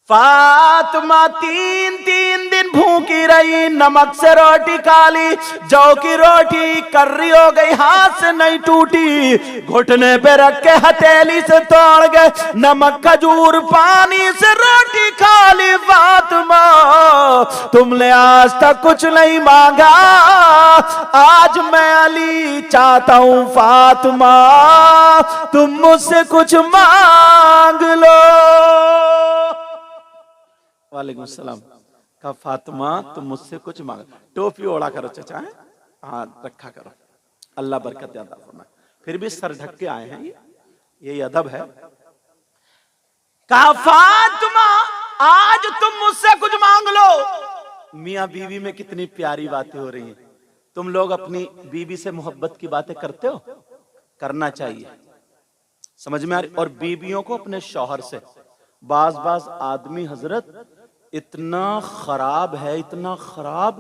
फातिमा तीन तीन दिन भूखी रही, नमक से रोटी खा ली, जौ की रोटी कर्री हो गई, हाथ से नहीं टूटी, घुटने पे रख के हथेली से तोड़ गए, नमक खजूर पानी से रोटी खा ली। फातिमा तुमने आज तक कुछ नहीं मांगा, आज मैं अली चाहता हूं फातिमा तुम मुझसे कुछ मांग लो। वालेकुम सलाम। कहा फातिमा तुम मुझसे कुछ मांग, टोपी ओढ़ा करो चाचा, हाँ रखा करो, अल्लाह बरकत अता फरमाए। फिर भी सर ढक के आए हैं, ये अदब है। कहा फातिमा आज तुम मुझसे कुछ मांग लो। मियां बीवी में कितनी प्यारी बातें हो रही हैं। तुम लोग अपनी बीवी से मोहब्बत की बातें करते हो? करना चाहिए, समझ में आ रही? और बीवियों को अपने शौहर से, बाज बाज आदमी हजरत इतना खराब है, इतना खराब,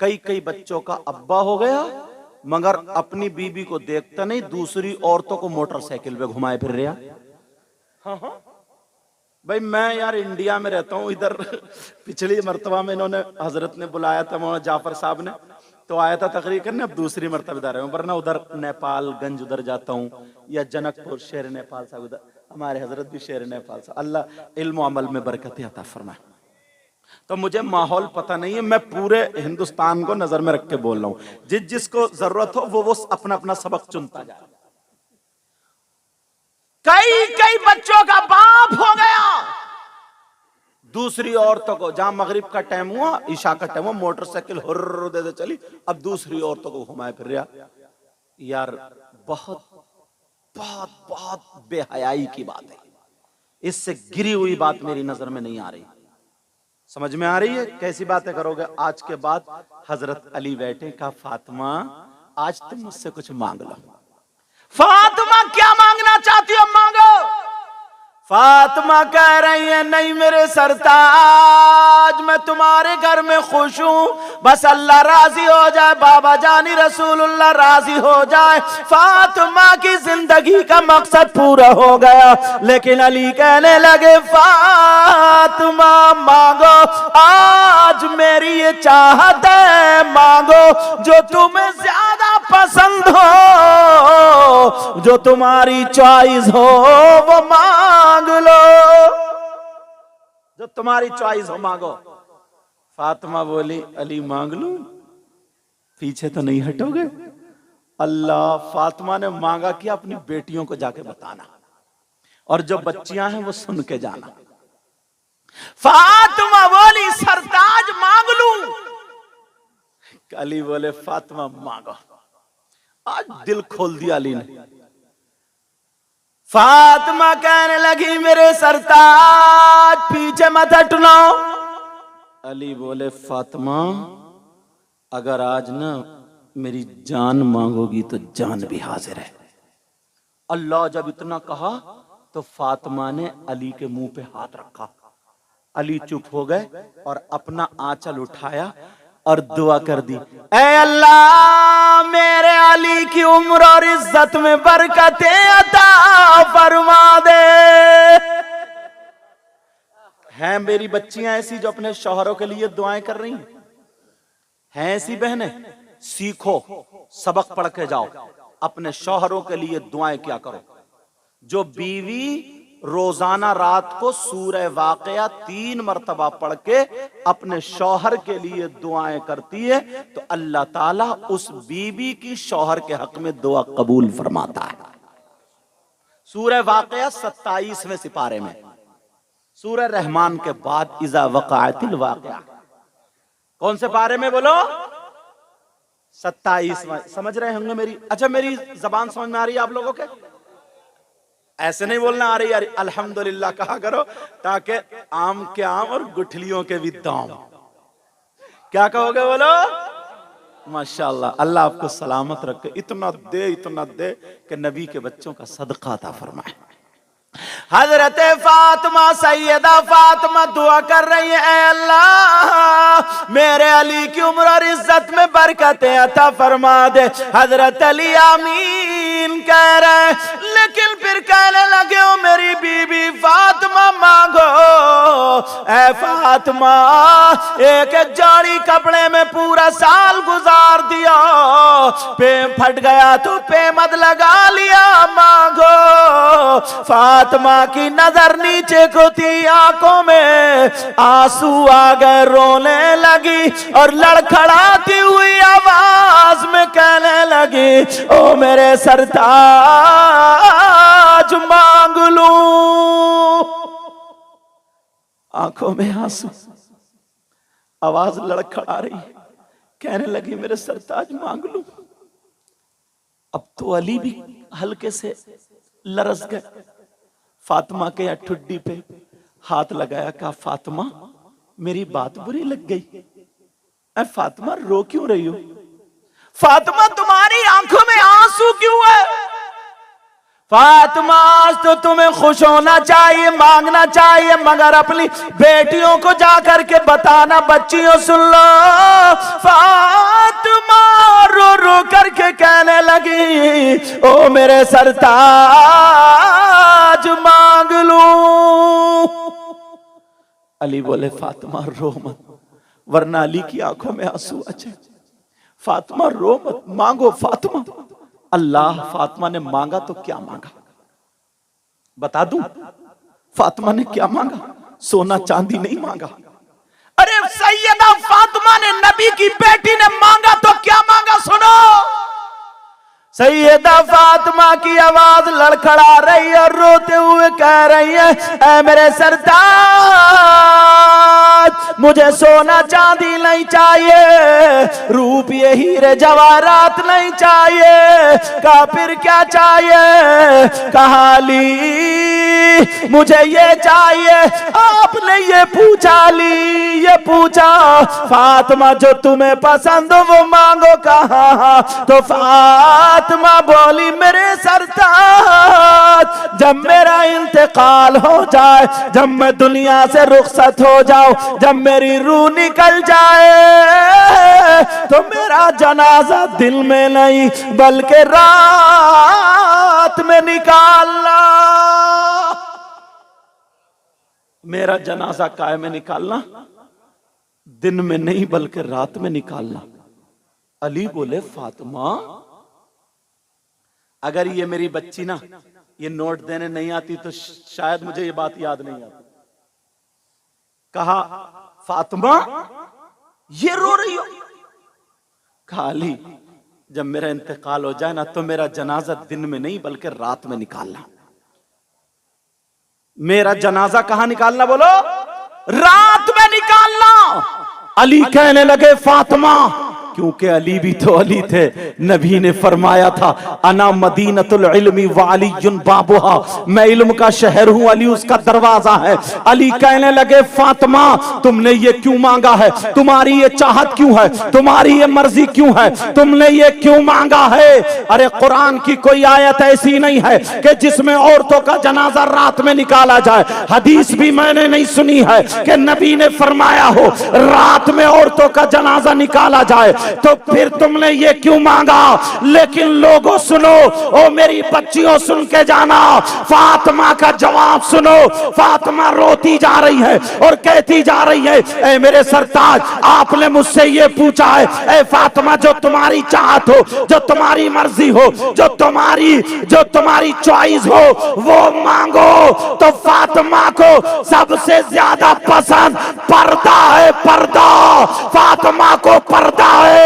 कई कई बच्चों का अब्बा हो गया मगर अपनी बीबी को देखता नहीं, दूसरी औरतों को मोटरसाइकिल पे घुमाए फिर रहा। हाँ हाँ भाई, मैं यार इंडिया में रहता हूँ, इधर पिछली मर्तबा में इन्होंने हजरत ने बुलाया था, मौलाना जाफर साहब ने, तो आया था तकरीर करने, अब दूसरी मर्तबा इधर हूँ, वरना उधर नेपालगंज उधर जाता हूँ, या जनकपुर शेर नेपाल साहब, उधर हमारे हजरत भी शेर नेपाल साहब, अल्लाह इल्म अमल में बरकत अता फरमाए। तो मुझे माहौल पता नहीं है, मैं पूरे हिंदुस्तान को नजर में रख के बोल रहा हूँ, जिसको जरूरत हो वो अपना अपना सबक चुनता जाए। कई कई बच्चों का बाप हो गया, दूसरी औरतों को, जहां मगरिब का टाइम हुआ, ईशा का टाइम हुआ, मोटरसाइकिल हुर्र दे चली, अब दूसरी औरतों को घुमाए फिर रहा। यार बहुत बहुत बहुत बेहयाई की बात है, इससे गिरी हुई बात मेरी नजर में नहीं आ रही। समझ में आ रही है कैसी बातें करोगे? आज के बाद हजरत अली बैठे, कहा फातिमा आज तुम मुझसे कुछ मांग लो। फातिमा क्या मांगना चाहती हो? मांगो। फातिमा कह रही है, नहीं मेरे सरताज, मैं तुम्हारे घर में खुश हूं, बस अल्लाह राजी हो जाए, बाबा जानी रसूलुल्लाह राजी हो जाए, फातिमा की जिंदगी का मकसद पूरा हो गया। लेकिन अली कहने लगे, फातिमा मांगो, आज मेरी ये चाहत है, मांगो जो तुम्हें ज्यादा पसंद हो, जो तुम्हारी चॉइस हो वो मांग लो, जो तुम्हारी चॉइस हो मांगो। फातिमा बोली, अली मांग लूं? पीछे तो नहीं हटोगे? अल्लाह, फातिमा ने मांगा कि अपनी बेटियों को जाके बताना, और जो बच्चियां हैं वो सुन के जाना। फातिमा बोली सरताज मांग लूं? अली बोले फातिमा मांगो। आज दिल खोल दिया अली ने। फातिमा कहने लगी मेरे सरताज पीछे मत हटना। अली बोले फातिमा अगर आज ना मेरी जान मांगोगी तो जान भी हाजिर है। अल्लाह जब इतना कहा तो फातिमा ने अली के मुंह पे हाथ रखा। अली चुप हो गए और अपना आंचल उठाया और दुआ कर दी, ऐ अल्लाह मेरे अली की उम्र और इज्जत में बरकतें अता फरमा दे। हैं मेरी बच्चियां ऐसी जो अपने शौहरों के लिए दुआएं कर रही हैं ऐसी बहनें? सीखो, सबक पढ़ के जाओ, अपने शौहरों के लिए दुआएं क्या करो। जो बीवी रोजाना रात को सूरह वाक़या 3 मरतबा पढ़ के अपने शौहर के लिए दुआएं करती है तो अल्लाह ताला उस बीवी की शौहर के हक में दुआ कबूल फरमाता है। सूरह वाक़या 27वें सिपारे में, सूरह रहमान के बाद इज़ा वक़अतिल वाक़िया। कौन से पारे में बोलो? 27वां। समझ रहे होंगे मेरी? अच्छा मेरी जबान समझ में आ रही है आप लोगों के? ऐसे नहीं बोलना आ रही यार, अल्हम्दुलिल्लाह कहा करो ताकि आम के आम और गुठलियों के भी दाम। क्या कहोगे बोलो? माशाअल्लाह, अल्लाह आपको सलामत रखे, इतना दे कि नबी के बच्चों का सदका अता फरमाए। हजरत फातिमा सैयदा फातिमा दुआ कर रही है, ऐ अल्लाह मेरे अली की उम्र और इज्जत में बरकतें अता फरमा दे। हजरत अली आमीन कह रहे, लेकिन फिर कहने लगे ओ मेरी बीबी फातिमा मांगो। ऐ फातिमा एक जाड़ी कपड़े में पूरा साल गुजार दिया, पे फट गया तो पे मत लगा लिया, मांगो। फातिमा की नजर नीचे को थी, आंखों में आंसू आ गए, रोने लगी और लड़खड़ाती हुई आवाज में कहने लगी, ओ मेरे सरताज मांग लूं। आंखों में आंसू, आवाज लड़खड़ा रही, कहने लगी मेरे सरताज मांग लूं। अब तो अली भी हल्के से लरस गए। फातिमा के ठुड्डी पे हाथ लगाया, कहा फातिमा मेरी बात बुरी लग गई? ऐ फातिमा रो क्यों रही हो? फातिमा तुम्हारी आंखों में आंसू क्यों है? फातिमा आज तो तुम्हें खुश होना चाहिए, मांगना चाहिए, मगर अपनी बेटियों को जाकर के बताना। बच्चियों सुन लो, फातिमा रो रो करके कहने लगी, ओ मेरे सरताज मांग लूं। अली बोले फातिमा रो मत, वरना अली की आंखों में आंसू आ जाए। फातिमा रो मत, मांगो फातिमा। अल्लाह फातिमा ने मांगा तो क्या मांगा बता दूं? फातिमा ने क्या मांगा? सोना चांदी नहीं मांगा। अरे सैयदा फातिमा ने, नबी की बेटी ने मांगा तो क्या मांगा सुनो। सैयदा फातिमा की आवाज लड़खड़ा रही और रोते हुए कह रही है, ऐ मेरे सरताज मुझे सोना चांदी नहीं चाहिए, रूपिये हीरे जवाहरात नहीं चाहिए। कहा फिर क्या चाहिए? कहा अली मुझे ये चाहिए। आपने ये पूछा अली, ये पूछा फातिमा जो तुम्हें पसंद हो वो मांगो। कहा तो फातिमा बोली मेरे सरताज जब मेरा इंतकाल हो जाए, जब मैं दुनिया से रुखसत हो जाऊं, जब मेरी रूह निकल जाए तो मेरा जनाजा दिन में नहीं बल्कि रात में निकालना। मेरा जनाजा काय में निकालना? दिन में नहीं बल्कि रात में निकालना। अली बोले फातिमा अगर ये मेरी बच्ची ना ये नोट देने नहीं आती तो शायद मुझे ये बात याद नहीं आती। कहा फातिमा ये रो रही हो? कहा अली जब मेरा इंतकाल हो जाए ना तो मेरा जनाजा दिन में नहीं बल्कि रात में निकालना। मेरा जनाजा कहां निकालना बोलो? रात में निकालना। अली कहने लगे फातिमा, क्योंकि अली भी तो अली थे। नबी ने फरमाया था अना मदीनतुल इल्मी व अलीयुन बाबुहा, मैं इल्म का शहर हूं, अली उसका दरवाजा है। अली कहने लगे फातिमा तुमने ये क्यों मांगा है? तुम्हारी ये चाहत क्यों है? तुम्हारी ये मर्जी क्यों है? तुमने ये क्यों मांगा है? अरे कुरान की कोई आयत ऐसी नहीं है कि जिसमें औरतों का जनाजा रात में निकाला जाए। हदीस भी मैंने नहीं सुनी है कि नबी ने फरमाया हो रात में औरतों का जनाजा निकाला जाए। तो फिर तुमने ये क्यों मांगा? लेकिन लोगों सुनो, ओ मेरी बच्चियों सुन के जाना, फातिमा का जवाब सुनो। फातिमा रोती जा रही है और कहती जा रही है ए मेरे सरताज, आपने मुझसे ये पूछा है ए फातिमा, जो तुम्हारी चाहत हो, जो तुम्हारी मर्जी हो, जो तुम्हारी चॉइस हो वो मांगो। तो फातिमा को सबसे ज्यादा पसंद पर्दा है, पर्दा। फातिमा को पर्दा है,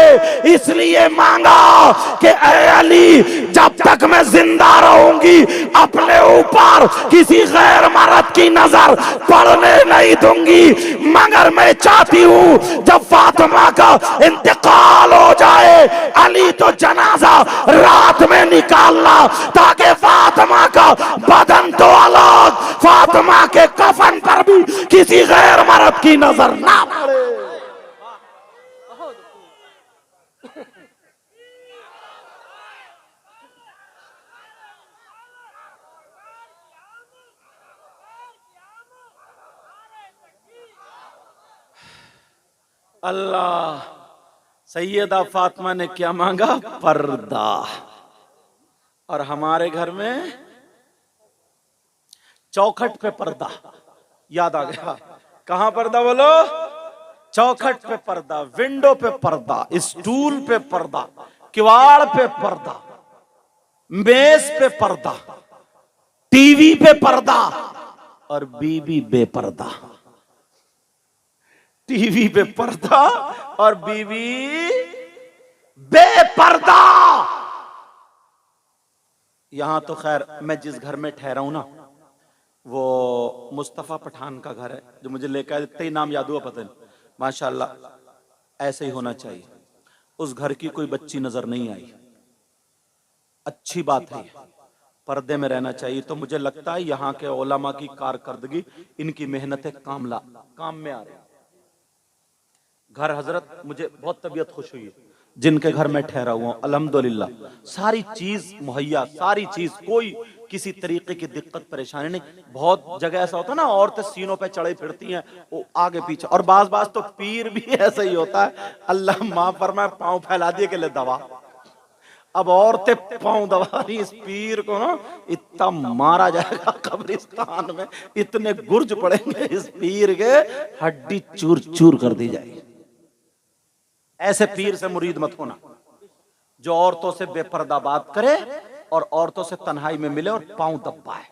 इसलिए मांगा कि ऐ अली जब तक मैं जिंदा रहूंगी अपने ऊपर किसी गैर मर्द की नजर पड़ने नहीं दूंगी। मगर मैं चाहती हूं जब फातिमा का इंतकाल हो जाए अली तो जनाजा रात में निकालना, ताकि फातिमा का बदन तो अलग, फातिमा के कफन पर भी किसी गैर मर्द की नजर ना पड़े। अल्लाह, सैयदा फातिमा ने क्या मांगा? पर्दा। और हमारे घर में चौखट पे पर्दा। याद आ गया? कहां पर्दा बोलो? चौखट पे पर्दा, विंडो पे पर्दा, स्टूल पे पर्दा, किवाड़ पे पर्दा, मेज पे पर्दा, टीवी पे पर्दा और बीवी बेपर्दा। टीवी पे पर्दा और बीवी बेपर्दा। यहां तो खैर मैं जिस घर में ठहरा हूं ना वो मुस्तफा पठान का घर है, जो मुझे लेकर इतना ही नाम याद हुआ पता नहीं। माशाल्लाह ऐसे ही होना चाहिए। उस घर की कोई बच्ची नजर नहीं आई, अच्छी बात है, पर्दे में रहना चाहिए। तो मुझे लगता है यहाँ के उलमा की कारकर्दगी, इनकी मेहनतें काम में आ रही। घर हजरत मुझे बहुत तबीयत खुश हुई है जिनके घर में ठहरा हुआ हूं, अल्हम्दुलिल्लाह सारी चीज मुहैया, सारी चीज, कोई किसी तरीके की दिक्कत परेशानी नहीं। बहुत जगह ऐसा होता है ना औरतें सीनों पे चढ़ी फिरती हैं, वो आगे पीछे, और बाज तो पीर भी ऐसा ही होता है। अल्लाह माफ फरमाए, पांव फैला दिए के लिए दवा। अब औरतें पांव दबा रही, इस पीर को ना इतना मारा जाएगा कब्रिस्तान में, इतने गुर्ज पड़ेंगे इस पीर के, हड्डी चूर चूर कर दी जाएगी। ऐसे पीर से मुरीद मत होना जो औरतों से बेपर्दा बात करे और औरतों से तन्हाई में मिले और पांव दबाए।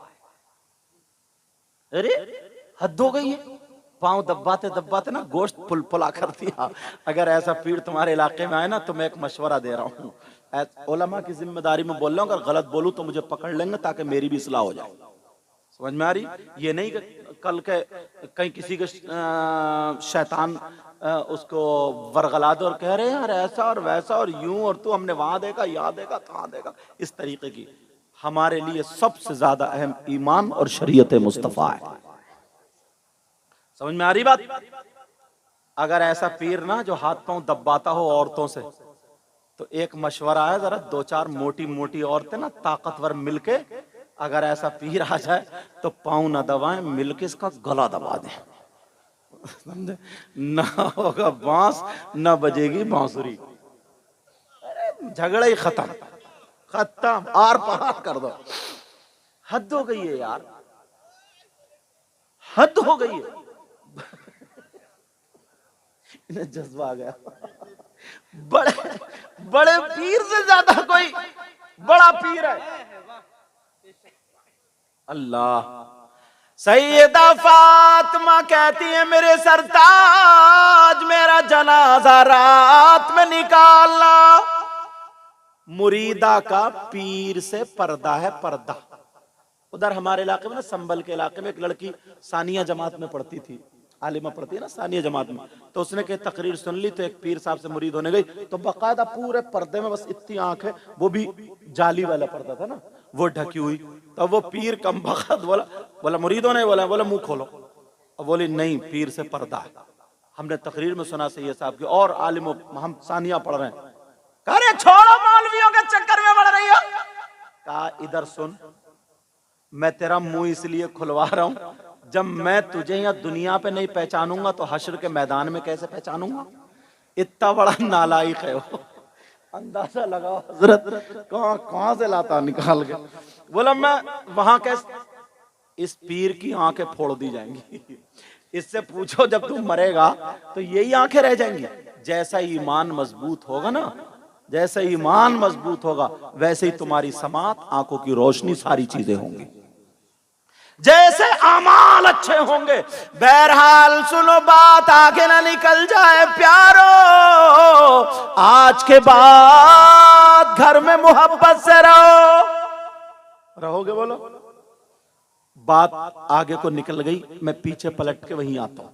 अरे हद हो गई है, पांव दबाते दबाते ना गोश्त फुलफुला कर दिया। अगर ऐसा पीर तुम्हारे इलाके में आए ना तो मैं एक मशवरा दे रहा हूँ, उलमा की जिम्मेदारी में बोल रहा हूँ, अगर गलत बोलूं तो मुझे पकड़ लेंगे ताकि मेरी भी इस्लाह हो जाए। समझ में आ रही? ये नहीं कि कल के कहीं किसी के शैतान उसको वरगला दो और कह रहे हैं यार ऐसा और वैसा और यूं और तू, हमने वहां देखा, यहाँ देखा, कहाँ देखा, इस तरीके की। हमारे लिए सबसे ज्यादा अहम ईमान और शरीयत मुस्तफा है। समझ में आ रही बात? अगर ऐसा पीर ना जो हाथ पांव दबाता हो औरतों से, तो एक मशवरा है, जरा दो चार मोटी मोटी औरतें ना ताकतवर मिलके अगर ऐसा पीर आ जाए तो पांव ना दबाएं, मिलके इसका गला दबा दें। समझे? ना होगा बांस, ना बजेगी बांसुरी, झगड़ा ही खत्म, खत्म, आर पार कर दो। हद हो गई है यार, हद हो गई है। इन्हें जज्बा आ गया। बड़े बड़े पीर से ज्यादा कोई बड़ा पीर है। अल्लाह। सैयदा फातिमा कहती है मेरे सरताज मेरा जनाजा रात में निकालना। मुरीदा का पीर से पर्दा है, पर्दा। उधर हमारे इलाके में ना, संभल के इलाके में एक लड़की सानिया जमात में पढ़ती थी, आलिमा पढ़ती है ना सानिया जमात में, तो उसने कहीं तकरीर सुन ली, तो एक पीर साहब से मुरीद होने गई, तो बकायदा पूरे पर्दे में बस इतनी आंख है, वो भी जाली वाला पर्दा था ना, वो ढकी हुई। तो वो पीर कम बखत बोला मुरीद होने बोला, बोला मुंह खोलो। अब बोली नहीं, पीर से पर्दा है, हमने तकरीर में सुना सैयद साहब की, और आलिमों हम सानिया पढ़ रहे हैं। अरे छोड़ो, मौलवियों के चक्कर में पड़ रही हो। कहा इधर सुन, मैं तेरा मुंह इसलिए खुलवा रहा हूं, जब मैं तुझे या दुनिया पे नहीं पहचानूंगा तो हश्र के मैदान में कैसे पहचानूंगा। इतना बड़ा नालायक है वो। अंदाजा लगाओ हजरत कहां से लाता निकाल के। बोला मैं वहां कैसे, इस पीर की आंखें फोड़ दी जाएंगी, इससे पूछो जब तू मरेगा तो यही आंखें रह जाएंगी। जैसा ईमान मजबूत होगा ना, जैसे ईमान मजबूत होगा वैसे ही तुम्हारी समात, आंखों की रोशनी, सारी चीजें होंगी। जैसे अमाल अच्छे होंगे। बहरहाल सुनो बात, आगे ना निकल जाए प्यारो, आज के बाद घर में मोहब्बत से रहोगे बोलो। बात आगे को निकल गई, मैं पीछे पलट के वहीं आता हूं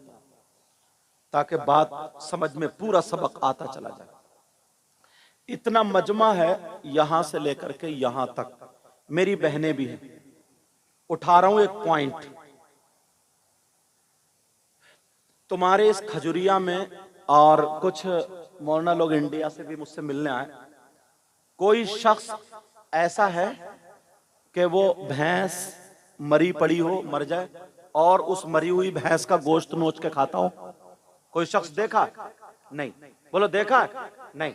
ताकि बात समझ में पूरा सबक आता चला जाए। इतना मजमा है यहां से लेकर के यहां तक, मेरी बहनें भी हैं। उठा रहा हूं एक पॉइंट, तुम्हारे इस खजुरिया में, और कुछ मौलाना लोग इंडिया से भी मुझसे मिलने आए, कोई शख्स ऐसा है कि वो भैंस मरी पड़ी हो, मर जाए, और उस मरी हुई भैंस का गोश्त नोच के खाता हो? कोई शख्स देखा? नहीं। बोलो देखा? नहीं।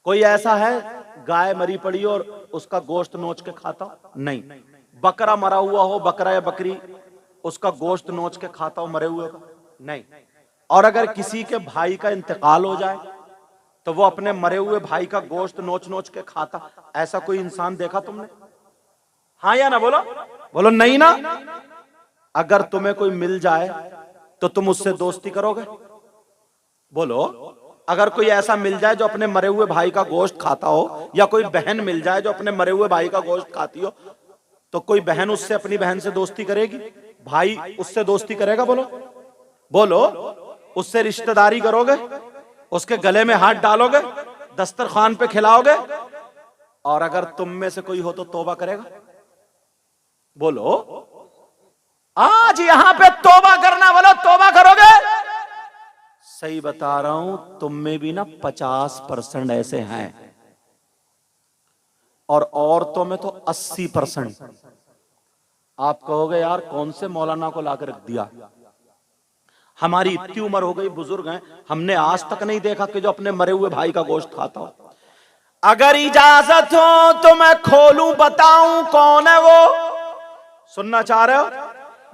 कोई ऐसा है गाय मरी पड़ी और उसका गोश्त नोच के खाता हो? नहीं। बकरा मरा हुआ हो, बकरा या बकरी, उसका गोश्त नोच के खाता हो मरे हुए का? नहीं। और अगर किसी के भाई का इंतकाल हो जाए तो वो अपने मरे हुए भाई का गोश्त नोच नोच के खाता, ऐसा कोई इंसान देखा तुमने? हाँ या ना बोलो? बोलो नहीं ना। अगर तुम्हें कोई मिल जाए तो तुम उससे दोस्ती करोगे? बोलो। अगर कोई ऐसा मिल जाए जो अपने मरे हुए भाई का गोश्त खाता हो, या कोई बहन मिल जाए जो अपने मरे हुए भाई का गोश्त खाती हो, तो कोई बहन उससे, अपनी बहन से दोस्ती करेगी? भाई उससे दोस्ती करेगा? बोलो बोलो। उससे रिश्तेदारी करोगे? उसके गले में हाथ डालोगे? दस्तरखान पे खिलाओगे? और अगर तुम में से कोई हो तो तौबा करेगा? बोलो। आज यहां पे तौबा करना, बोलो तौबा करोगे? सही बता रहा हूं, तुम में भी ना 50% ऐसे हैं, और औरतों में तो 80%। आप कहोगे यार कौन से मौलाना को लाकर रख दिया? हमारी इतनी उम्र हो गई, बुजुर्ग हैं, हमने आज तक नहीं देखा कि जो अपने मरे हुए भाई का गोश्त खाता हो। अगर इजाजत हो तो मैं खोलूं, बताऊं कौन है वो? सुनना चाह रहे हो?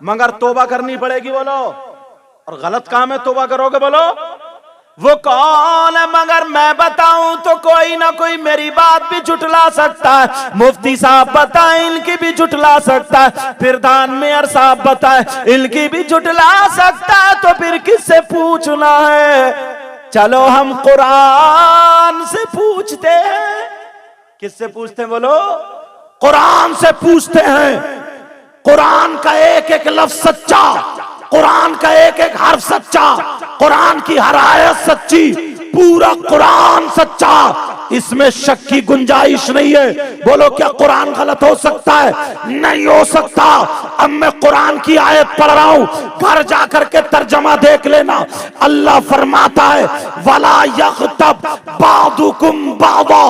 मगर तौबा करनी पड़ेगी। बोलो। और गलत काम है तौबा करोगे? बोलो। वो कौन है मगर मैं बताऊं तो कोई ना कोई मेरी बात भी झुटला सकता है। मुफ्ती साहब बताएं, इनकी भी झुटला सकता है। फिर दान मेयर साहब बताएं, इनकी भी झुटला सकता है। तो फिर किससे पूछना है? चलो हम कुरान से पूछते हैं। किससे पूछते हैं? बोलो। कुरान से पूछते हैं। कुरान का एक एक लफ्ज सच्चा, कुरान का एक एक हर्फ सच्चा, कुरान की हर आयत सच्ची, पूरा कुरान सच्चा, इसमें शक की गुंजाइश नहीं है। बोलो क्या कुरान गलत हो सकता है? नहीं हो सकता। अब मैं कुरान की आयत पढ़ रहा हूं, घर जाकर के तर्जमा देख लेना। अल्लाह फरमाता है वला यग़तब बादुकुम बादा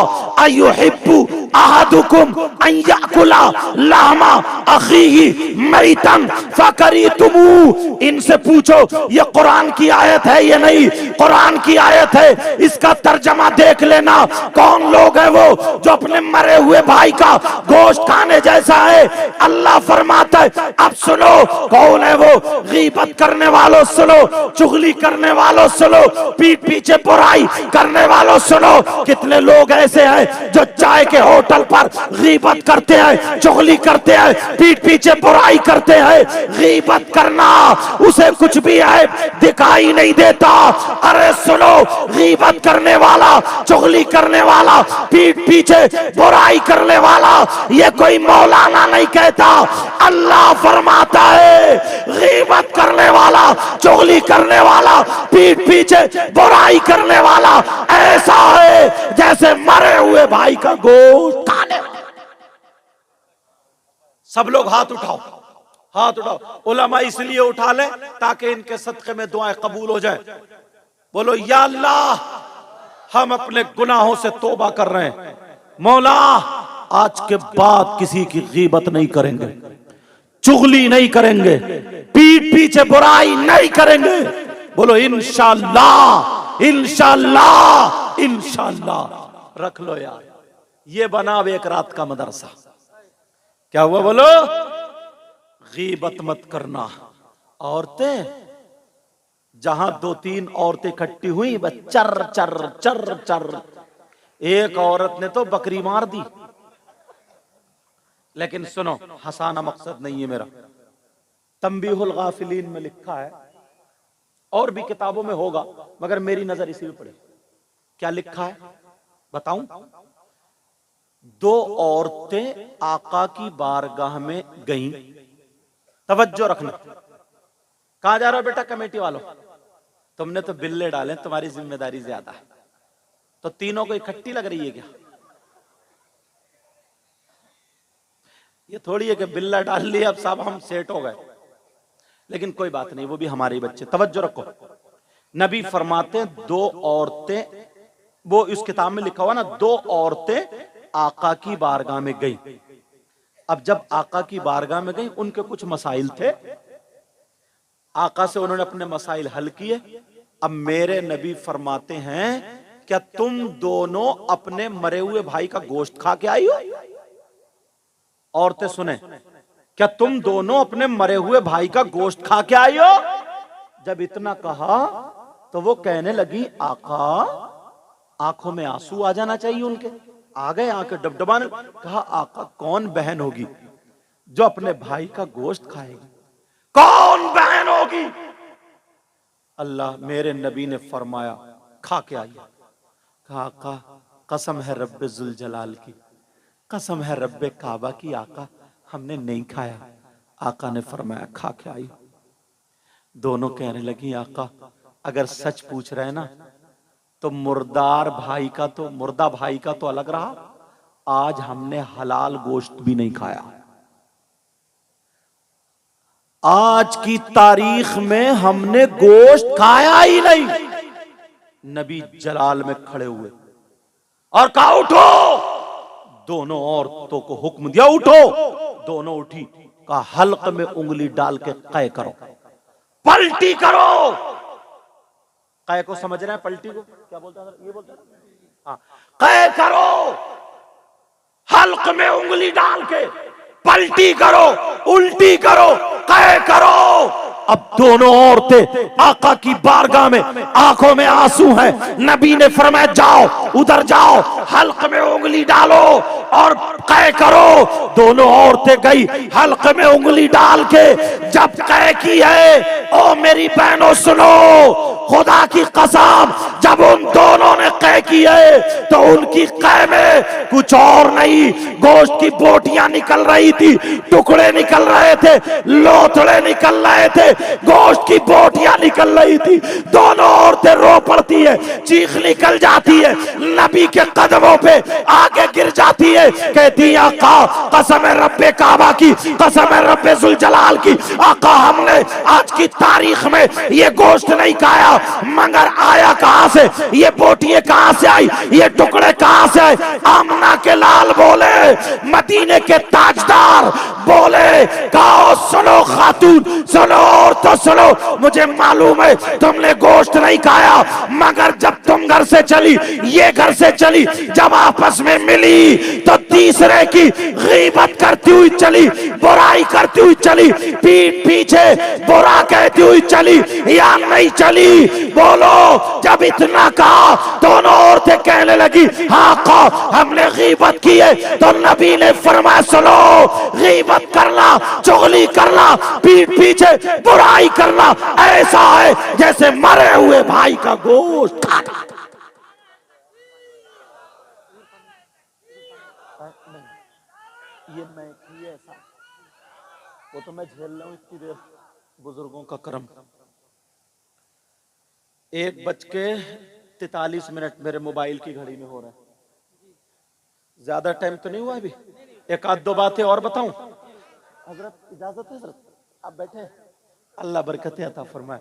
अयुहिब्बु अहदुकुम अन याकुला लहमा अखीही मैतन फकरीतुमू। इनसे पूछो ये कुरान की आयत है या नहीं? कुरान की आयत है, इसका तर्जमा देख लेना। कौन लोग हैं वो जो अपने मरे हुए भाई का गोश्त खाने जैसा है। अल्लाह फरमाता है अब सुनो कौन है वो, गीबत करने वालों सुनो, चुगली करने वालों सुनो, पीठ पीछे बुराई करने वालों सुनो। कितने लोग ऐसे हैं जो चाय के होटल पर गीबत करते हैं, चुगली करते हैं, पीठ पीछे बुराई करते हैं। गीबत करना उसे कुछ भी है दिखाई नहीं देता। अरे सुनो, गीबत करने वाला, चुगली करने वाला, पीठ पीछे बुराई करने वाला, ये कोई मौलाना नहीं कहता, अल्लाह फरमाता है गीबत करने वाला, चुगली करने वाला, पीठ पीछे बुराई करने वाला ऐसा है जैसे मरे हुए भाई का गोश्त खाने। सब लोग हाथ उठाओ, हाथ उठाओ। उलमा इसलिए उठा ले ताकि इनके सदक़े में दुआएं कबूल हो जाए। बोलो या अल्लाह हम अपने गुनाहों से तौबा कर रहे हैं, मौला आज के बाद किसी की गीबत नहीं करेंगे, चुगली नहीं करेंगे, पीठ पीछे बुराई नहीं करेंगे। बोलो इंशाअल्लाह, इंशाअल्लाह, इंशाअल्लाह। रख लो यार, ये बना एक रात का मदरसा। क्या हुआ बोलो? गीबत मत करना। औरतें, जहां 2-3 औरतें इकट्ठी हुई बस चर चर चर चर। एक औरत ने तो बकरी मार दी। लेकिन सुनो, हंसाना मकसद नहीं है मेरा। तंबीहुल गाफिलीन में लिखा है, और भी किताबों में होगा मगर मेरी नजर इसी में पड़े। क्या लिखा है बताऊं? 2 औरतें आका की बारगाह में गईं। तवज्जो रखना। कहां जा रहे हो बेटा? कमेटी वालों, तुमने तो बिल्ले डाले, तुम्हारी जिम्मेदारी ज्यादा है। तो तीनों को इकट्ठी लग रही है क्या? ये थोड़ी है कि बिल्ला डाल लिया अब साहब हम सेट हो गए। लेकिन कोई बात नहीं, वो भी हमारे बच्चे। तवज्जो रखो, नबी फरमाते 2 औरतें, वो इस किताब में लिखा हुआ ना, 2 औरतें आका की बारगाह में गई। अब जब आका की बारगाह में गई, उनके कुछ मसाइल थे, आका से उन्होंने अपने मसाइल हल किए। अब मेरे नबी फरमाते हैं क्या तुम दोनों अपने मरे हुए भाई का गोश्त खा के आई हो? औरतें सुने, क्या तुम दोनों अपने मरे हुए भाई का गोश्त खा के आई हो? जब इतना कहा तो वो कहने लगी आका, आंखों में आंसू आ जाना चाहिए उनके। आ गए आंखें डबडबाने। कहा आका कौन बहन होगी जो अपने भाई का गोश्त खाएगी? कौन बहन होगी? अल्लाह, मेरे नबी ने फरमाया खा के आई। कहा आका कसम है रब्बे जुल जलाल की, कसम है रब्बे काबा की, आका हमने नहीं खाया। आका ने फरमाया खा के आई। दोनों कहने लगी आका अगर सच पूछ रहे ना तो मुर्दा भाई का तो अलग रहा, आज हमने हलाल गोश्त भी नहीं खाया। आज की तारीख में हमने गोश्त खाया ही नहीं। नबी जलाल में खड़े हुए और कहा उठो। दोनों औरतों को हुक्म दिया उठो। दोनों उठी। कहा हल्क में उंगली डाल के कै करो, पलटी करो। कै को समझ रहे हैं? पलटी को क्या बोलता है? ये बोलता है हाँ, कै करो, हल्क में उंगली डाल के पलटी करो, उल्टी करो, कै करो। अब दोनों औरतें आका की बारगाह में, आंखों में आंसू हैं। नबी ने फरमाया जाओ, उधर जाओ, हल्क में उंगली डालो और कै करो। दोनों औरतें गई, हल्क में उंगली डाल के जब कै की है, ओ मेरी बहनों सुनो, खुदा की कसम, जब उन दोनों ने कै की है तो उनकी कै में कुछ और नहीं, गोश्त की बोटियां निकल रही थी, टुकड़े निकल रहे थे, लोथड़े निकल रहे थे, गोश्त की बोटियां निकल रही थी। दोनों औरतें रो पड़ती है, चीख निकल जाती है, नबी के कदमों पे आगे गिर जाती है, कहती है आका कसम है रब्बे काबा की, कसम है रब्बे जुल जलाल की, आका हमने आज की तारीख में ये गोश्त नहीं खाया। मगर आया कहां से? ये बोटियां कहां से आई? ये टुकड़े कहां से आए? आमना के लाल बोले, मदीने के ताजदार बोले, कहो सुनो खातून सुनो और तो सुनो, मुझे मालूम है तुमने गोश्त नहीं खाया, मगर जब तुम घर से चली, ये घर से चली, जब आपस में मिली तो तीसरे की गीबत करती हुई चली, बुराई करती हुई चली, पीठ पीछे बुरा कहती हुई चली या नहीं चली? बोलो। जब इतना कहा दोनों औरतें कहने लगी हाँ कहो हमने गीबत की है, तो नबी ने फरमाया सुनो, गीबत करना, चुगली करना, पीठ पीछे बुराई करना ऐसा है जैसे मरे हुए भाई का गोश्त खाना। ये ऐसा वो तो मैं झेल रहा हूं इतनी देर, बुजुर्गों का करम। 1:43 मेरे मोबाइल की घड़ी में हो रहा है। ज्यादा टाइम तो नहीं हुआ अभी, एक आध दो बातें और बताऊं? हजरत इजाजत है हजरत, आप बैठे, अल्लाह बरकतें अता फरमाए।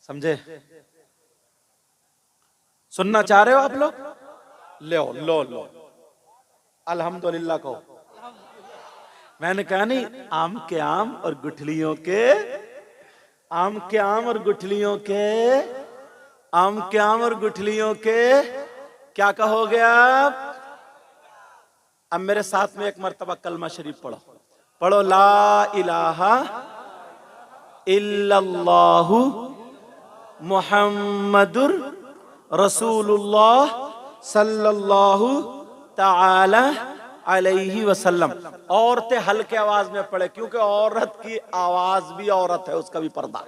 समझे? सुनना चाह रहे हो आप लोग? लो लो लो, अल्हम्दुलिल्लाह कहो। मैंने कहा नहीं, आम के आम और गुठलियों के, आम के आम और गुठलियों के, आम के आम और गुठलियों के, क्या कहोगे आप? अब मेरे साथ में एक मर्तबा कलमा शरीफ पढ़ो, पढ़ो ला इलाहा इल्लल्लाहु मुहम्मदुर रसूलुल्लाह सल्लल्लाहु ताला अलैहि वसल्लम। औरतें हल्के आवाज में पढ़े, क्योंकि औरत की आवाज भी औरत है, उसका भी पर्दा।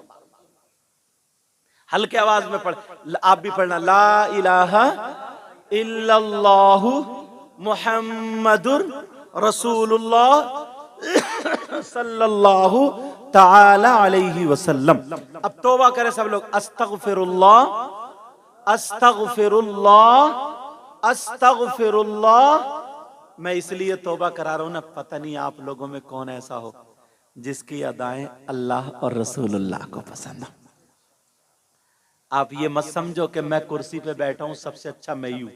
हल्के आवाज में पढ़, आप भी पढ़ना ला इलाहा इल्लल्लाहु मुहम्मदुर रसूलुल्लाह सल्लल्लाहु ताला अलैहि वसल्लम। अब तौबा करें सब लोग, अस्तगफिरुल्लाह अस्तगफिरुल्लाह अस्तगफिरुल्लाह। मैं इसलिए तौबा करा रहा हूं ना, पता नहीं आप लोगों में कौन ऐसा हो जिसकी अदाएं अल्लाह और रसूलुल्लाह को पसंद हो। आप ये मत समझो कि मैं कुर्सी पे बैठा हूं सबसे अच्छा मैं ही हूं,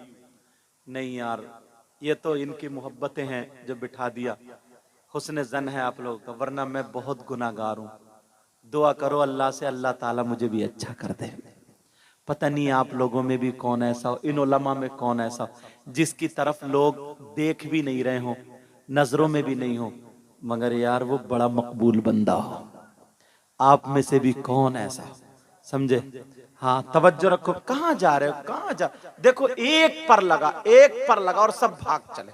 नहीं यार, ये तो इनकी मोहब्बतें हैं जो बिठा दिया, हुस्न जन है आप लोगों का, वरना मैं बहुत गुनाहगार हूं। दुआ करो अल्लाह से, अल्लाह ताला मुझे भी अच्छा कर दे। पता नहीं आप लोगों में भी कौन ऐसा हो, इन उलमा में कौन ऐसा हो जिसकी तरफ लोग देख भी नहीं रहे हो, नजरों में भी नहीं हो, मगर यार वो बड़ा मकबूल बंदा हो। आप में से भी कौन ऐसा, समझे? हाँ, तवज्जो रखो। कहां जा रहे हो, कहां जा? देखो एक पर लगा, एक पर लगा और सब भाग चले,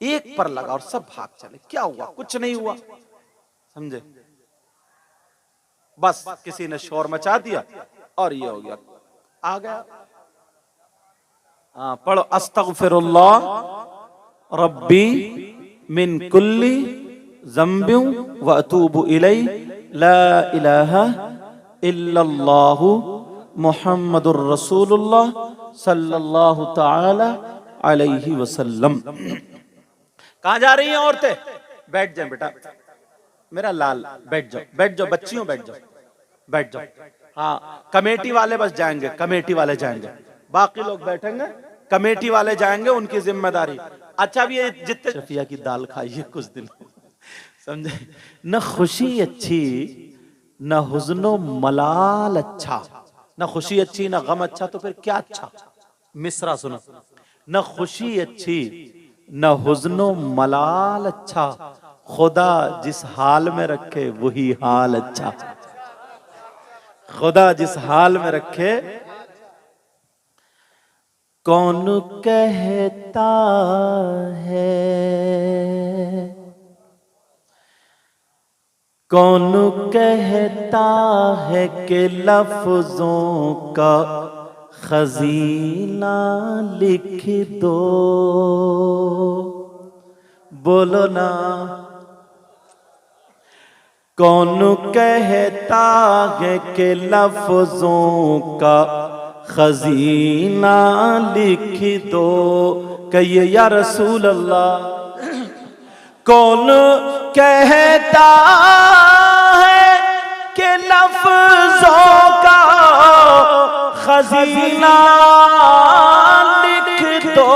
एक पर लगा और सब भाग चले। क्या हुआ? कुछ नहीं हुआ, समझे? बस किसी ने शोर मचा दिया और ये हो गया, आ गया। हाँ, पढ़ो अस्तगफिरुल्लाह रब्बी मिन कुल्ली ज़ंबिन व अतूबु इलैहि ला इलाहा इल्लल्लाहु मुहम्मदुर रसूलुल्लाह सल्लल्लाहु ताला अलैहि वसल्लम। कहां जा रही हैं औरतें? बैठ जाएं बेटा, मेरा लाल बैठ जाओ, बैठ जाओ बच्चियों, बैठ जाओ, बैठ जाओ। हाँ, कमेटी वाले बस जाएंगे, कमेटी वाले जाएंगे, बाकी लोग बैठेंगे, कमेटी वाले जाएंगे, उनकी जिम्मेदारी। अच्छा, अब ये जितने शफिया की दाल खाइए कुछ दिन, समझे? न खुशी अच्छी न हुज़्नो मलाल अच्छा, न खुशी अच्छी न गम अच्छा, तो फिर क्या अच्छा? मिसरा सुनो, न खुशी अच्छी न हुज़्नो मलाल अच्छा, खुदा जिस हाल में रखे वही हाल अच्छा। खुदा जिस हाल में रखे। कौन कहता है, कौन कहता है कि लफ्जों का खजीना लिख दो? बोलो ना, कौन कहता है कि लफ्जों का खजीना लिख दो? कहिए या रसूल अल्लाह। कौन कहता है कि लफ्जों का खजीना लिख दो,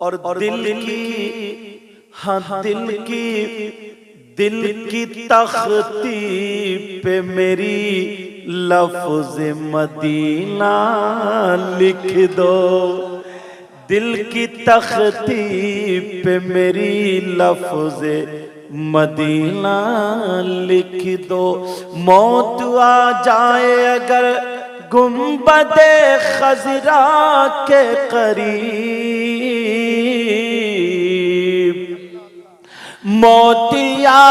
और दिल की हाँ दिल की तख्ती पे मेरी लफ्ज मदीना लिख दो, दिल की तख्ती पे मेरी लफ्ज मदीना लिख दो। मौत आ जाए अगर गुंबदे खजरा के करीब, मोतिया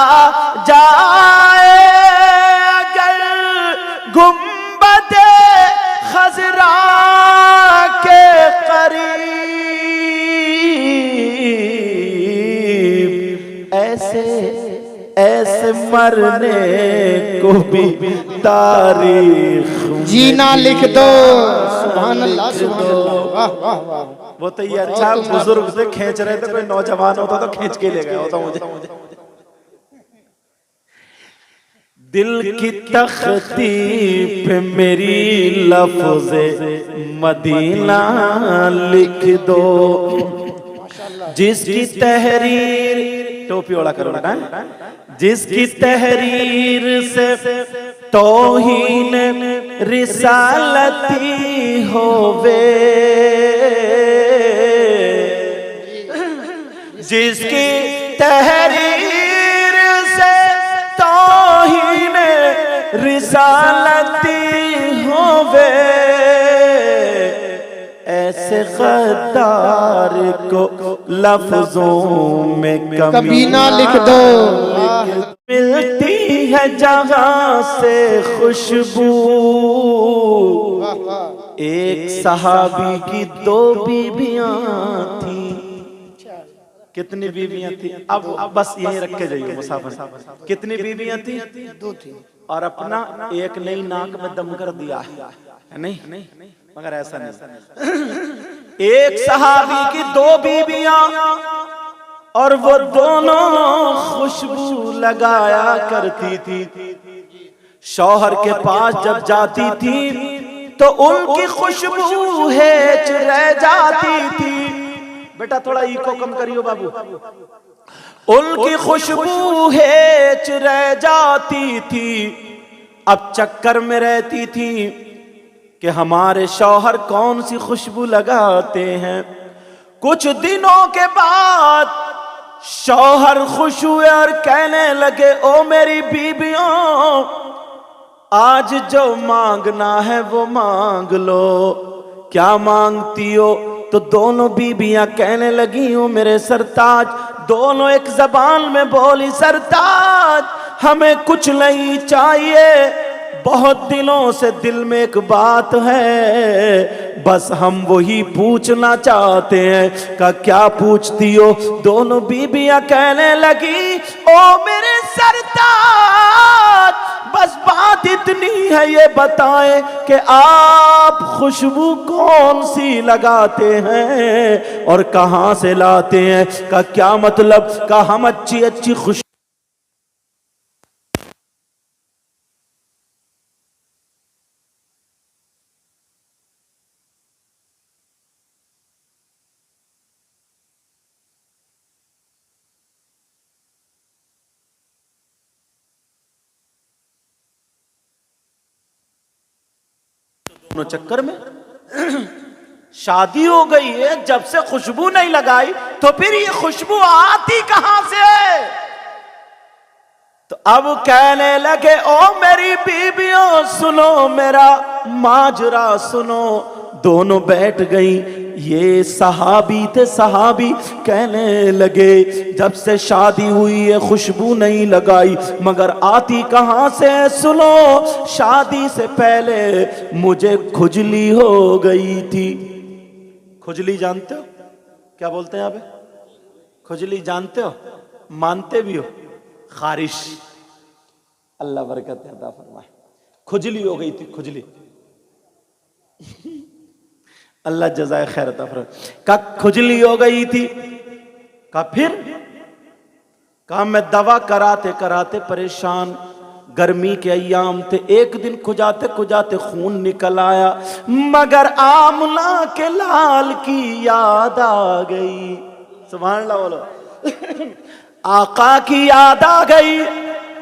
जाए अगर गुंबदे खजरा के करीब, ऐसे मरने को भी तारीख जीना लिख दो। सुभान अल्लाह, सुभान अल्लाह, वाह वाह वाह। वो तो ये अच्छा बुजुर्ग से खींच रहे थे, कोई नौजवान होता तो खींच के ले गया होता मुझे। दिल की तख्ती पे मेरी लफ्ज मदीना लिख दो, जिसकी तहरीर, टोपी ओढ़ा करो बेटा, जिसकी तहरीर से तौहीन रिसालती होवे, जिसकी तहरीर से तौहीन रिसालती होवे, ऐसे गद्दार को लफ्जों में कभी ना लिख दो। मिलती है जहां से खुशबू, एक सहाबी की 2 बीबियां थी। कितनी बीबियां थी? अब बस यही रख के जाइए मुसाफिर। कितनी बीबियां थी? 2 थी। और अपना एक नई नाक में दम कर दिया है, नहीं मगर ऐसा नहीं। एक सहाबी की 2 बीबियां और वो दोनों खुशबू लगाया करती थी। शौहर के पास जब जाती थी तो उनकी खुशबू हेच रह जाती थी। बेटा थोड़ा इको कम करियो बाबू। उनकी खुशबू हेच रह जाती थी। अब चक्कर में रहती थी कि हमारे शौहर कौन सी खुशबू लगाते हैं। कुछ दिनों के बाद शौहर खुश हुए और कहने लगे, ओ मेरी बीबियों, आज जो मांगना है वो मांग लो। क्या मांगती हो? तो दोनों बीबियां कहने लगी, ओ मेरे सरताज, दोनों एक जबान में बोली, सरताज हमें कुछ नहीं चाहिए, बहुत दिनों से दिल में एक बात है, बस हम वही पूछना चाहते हैं। का क्या पूछती हो? दोनों बीबियां कहने लगी, ओ मेरे सरताज, बस बात इतनी है, ये बताएं कि आप खुशबू कौन सी लगाते हैं और कहां से लाते हैं। का क्या मतलब? का हम अच्छी अच्छी खुशबू चक्कर में शादी हो गई है, जब से खुशबू नहीं लगाई तो फिर ये खुशबू आती कहां से? तो अब कहने लगे, ओ मेरी बीबियों सुनो, मेरा माजरा सुनो। दोनों बैठ गई। ये सहाबी थे, सहाबी कहने लगे, जब से शादी हुई है खुशबू नहीं लगाई, मगर आती कहां से? सुनो, शादी से पहले मुझे खुजली हो गई थी। खुजली जानते हो क्या बोलते हैं यहाँ पे? खुजली जानते हो? मानते भी हो? खारिश। अल्लाह बरकत अता फरमाए। खुजली हो गई थी, खुजली। अल्लाह जज़ाए खैर अता फरमाए। का खुजली हो गई थी। का फिर का मैं दवा कराते कराते परेशान, गर्मी के अय्याम थे, एक दिन खुजाते खुजाते खून निकल आया, मगर आमला के लाल की याद आ गई। सुभान अल्लाह बोलो। आका की याद आ गई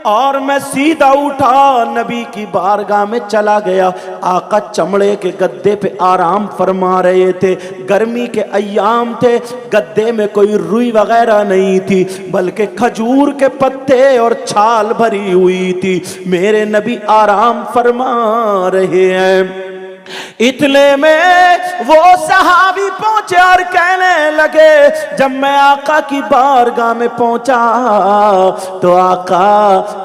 और मैं सीधा उठा नबी की बारगाह में चला गया। आका चमड़े के गद्दे पे आराम फरमा रहे थे। गर्मी के अय्याम थे, गद्दे में कोई रुई वगैरह नहीं थी, बल्कि खजूर के पत्ते और छाल भरी हुई थी। मेरे नबी आराम फरमा रहे हैं। इतने में वो सहाबी पहुंचे और कहने लगे, जब मैं आका की बारगाह में पहुंचा तो आका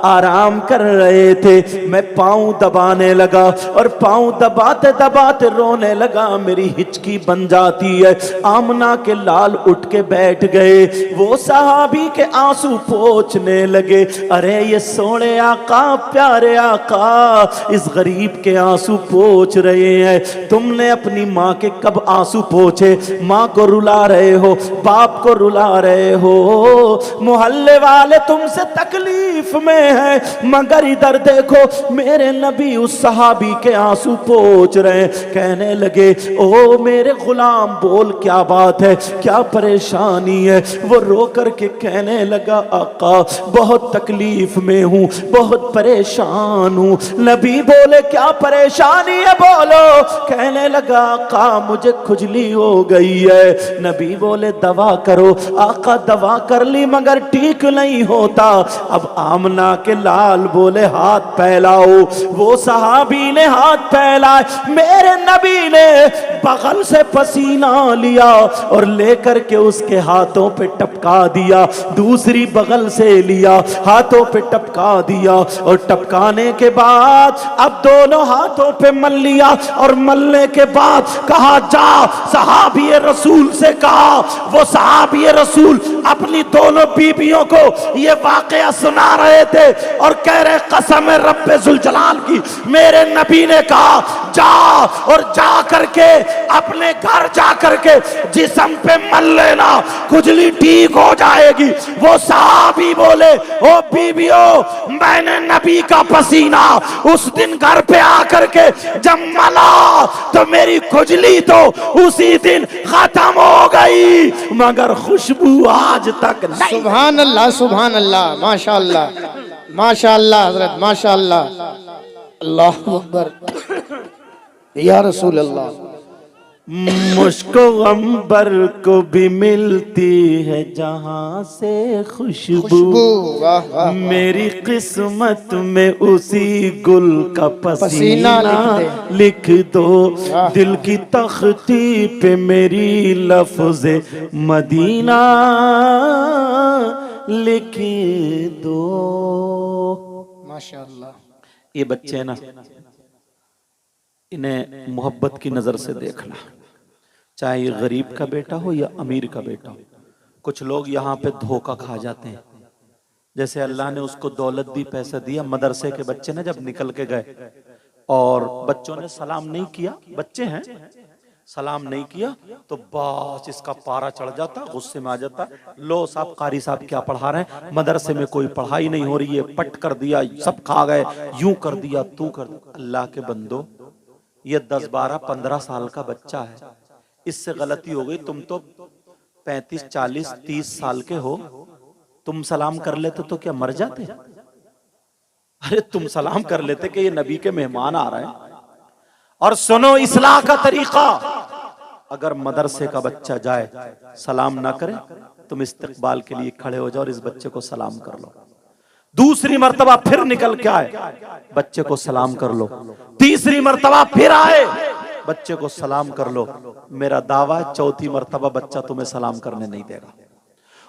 आराम कर रहे थे। मैं पांव दबाने लगा और पांव दबाते दबाते रोने लगा। मेरी हिचकी बन जाती है। आमना के लाल उठ के बैठ गए। वो सहाबी के आंसू पोंछने लगे। अरे ये सोने आका, प्यारे आका, इस गरीब के आंसू पोंछ रहे हैं। तुमने अपनी माँ के कब आंसू पोंछे? माँ को रुला रहे हो, बाप को रुला रहे हो। मोहल्ले वाले तुमसे तकलीफ में हैं, मगर इधर देखो मेरे नबी उस सहाबी के आंसू पोंछ रहे हैं। कहने लगे, ओ मेरे गुलाम, बोल क्या बात है, क्या परेशानी है? वो रो करके कहने लगा, आका बहुत तकलीफ में हूँ, बहुत परेशान हूँ। नबी बोले, क्या परेशानी है, बोलो। कहने लगा, आका मुझे खुजली हो गई है। नबी बोले, दवा करो। आका दवा कर ली मगर ठीक नहीं होता। अब आमना के लाल बोले, हाथ फैलाओ। वो सहाबी ने हाथ फैलाए। मेरे नबी ने बगल से पसीना लिया और लेकर के उसके हाथों पे टपका दिया। दूसरी बगल से लिया, हाथों पे टपका दिया और टपकाने के बाद अब दोनों हाथों पे मल लिया और मलने के बाद कहा, जा सहाबी रसूल से कहा। वो सहाबी रसूल अपनी दोनों बीबियों को ये वाकया सुना रहे थे और कह रहे, कसम है रब्बे जुल जलाल की, मेरे नबी ने कहा जा और जा करके अपने घर जा करके जिस्म पे मल लेना, खुजली ठीक हो जाएगी। वो सहाबी बोले, ओ बीबियों, मैंने नबी का पसीना उस दिन घर पे आकर के जब मला तो मेरी खुजली तो उसी दिन खत्म हो गई, मगर खुशबू आज तक नहीं। सुभान अल्लाह, सुभान अल्लाह, माशाअल्लाह, माशाअल्लाह हजरत, माशाअल्लाह, अल्लाहु अकबर, या रसूल अल्लाह। मुझको अंबर को भी मिलती है जहां से खुशबू, वाह वाह, मेरी किस्मत में उसी गुल का पसीना लिख दो। दिल की तख्ती पे मेरी लफ्ज़े मदीना लिख दो। माशाअल्लाह। ये बच्चे ना, इन्हें मोहब्बत की नजर से देखना, चाहे ये गरीब का बेटा हो या अमीर का बेटा हो। कुछ लोग यहाँ पे धोखा खा जाते हैं। जैसे अल्लाह ने उसको दौलत दी, पैसा दिया, मदरसे के बच्चे ने जब निकल के गए और बच्चों ने सलाम नहीं किया, बच्चे हैं, सलाम नहीं किया तो बस इसका पारा चढ़ जाता, गुस्से में आ जाता। लो साहब, कारी साहब क्या पढ़ा रहे हैं, मदरसे में कोई पढ़ाई नहीं हो रही है, पट कर दिया, सब खा गए, यूं कर दिया, तू कर दिया। अल्लाह के बंदो, ये 10, 12, 15 साल का बच्चा है, इससे गलती हो गई। तुम तो 35, 40, 30 साल के हो, तुम सलाम कर लेते तो क्या मर जाते? अरे तुम सलाम कर लेते कि ये नबी के मेहमान आ रहे हैं। और सुनो इस्लाह का तरीका, अगर मदरसे का बच्चा जाए सलाम ना करे, तुम इस्तकबाल के लिए खड़े हो जाओ और इस बच्चे को सलाम कर लो। दूसरी मर्तबा फिर निकल के आए, बच्चे को सलाम कर लो। तीसरी मर्तबा फिर आए, बच्चे को सलाम कर लो। मेरा दावा है चौथी मर्तबा बच्चा तुम्हें सलाम करने नहीं देगा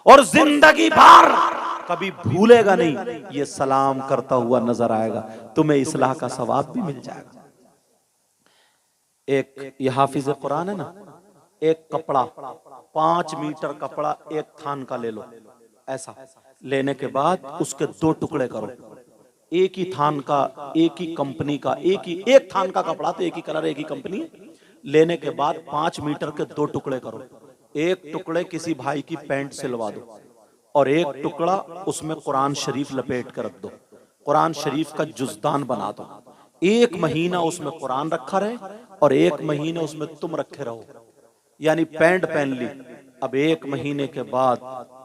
और जिंदगी भर कभी भूलेगा नहीं। ये सलाम करता हुआ नजर आएगा, तुम्हें इस्लाह का सवाब भी मिल जाएगा। एक ये हाफिज कुरान है ना, एक कपड़ा 5 मीटर कपड़ा एक थान का ले लो, ऐसा लेने के बाद उसके 2 टुकड़े करो, एक ही थान का, एक ही कंपनी का, एक थान का कपड़ा तो एक ही कलर, एक ही कंपनी। लेने के बाद 5 मीटर के 2 टुकड़े करो, एक टुकड़े किसी भाई की पैंट सिलवा दो और एक टुकड़ा उसमें कुरान शरीफ लपेट कर रख दो, कुरान शरीफ का जुज़दान बना दो। 1 महीना उसमें कुरान रखा रहे और 1 महीने उसमें तुम रखे रहो। यानी पैंट पहन ली, अब 1 महीने के बाद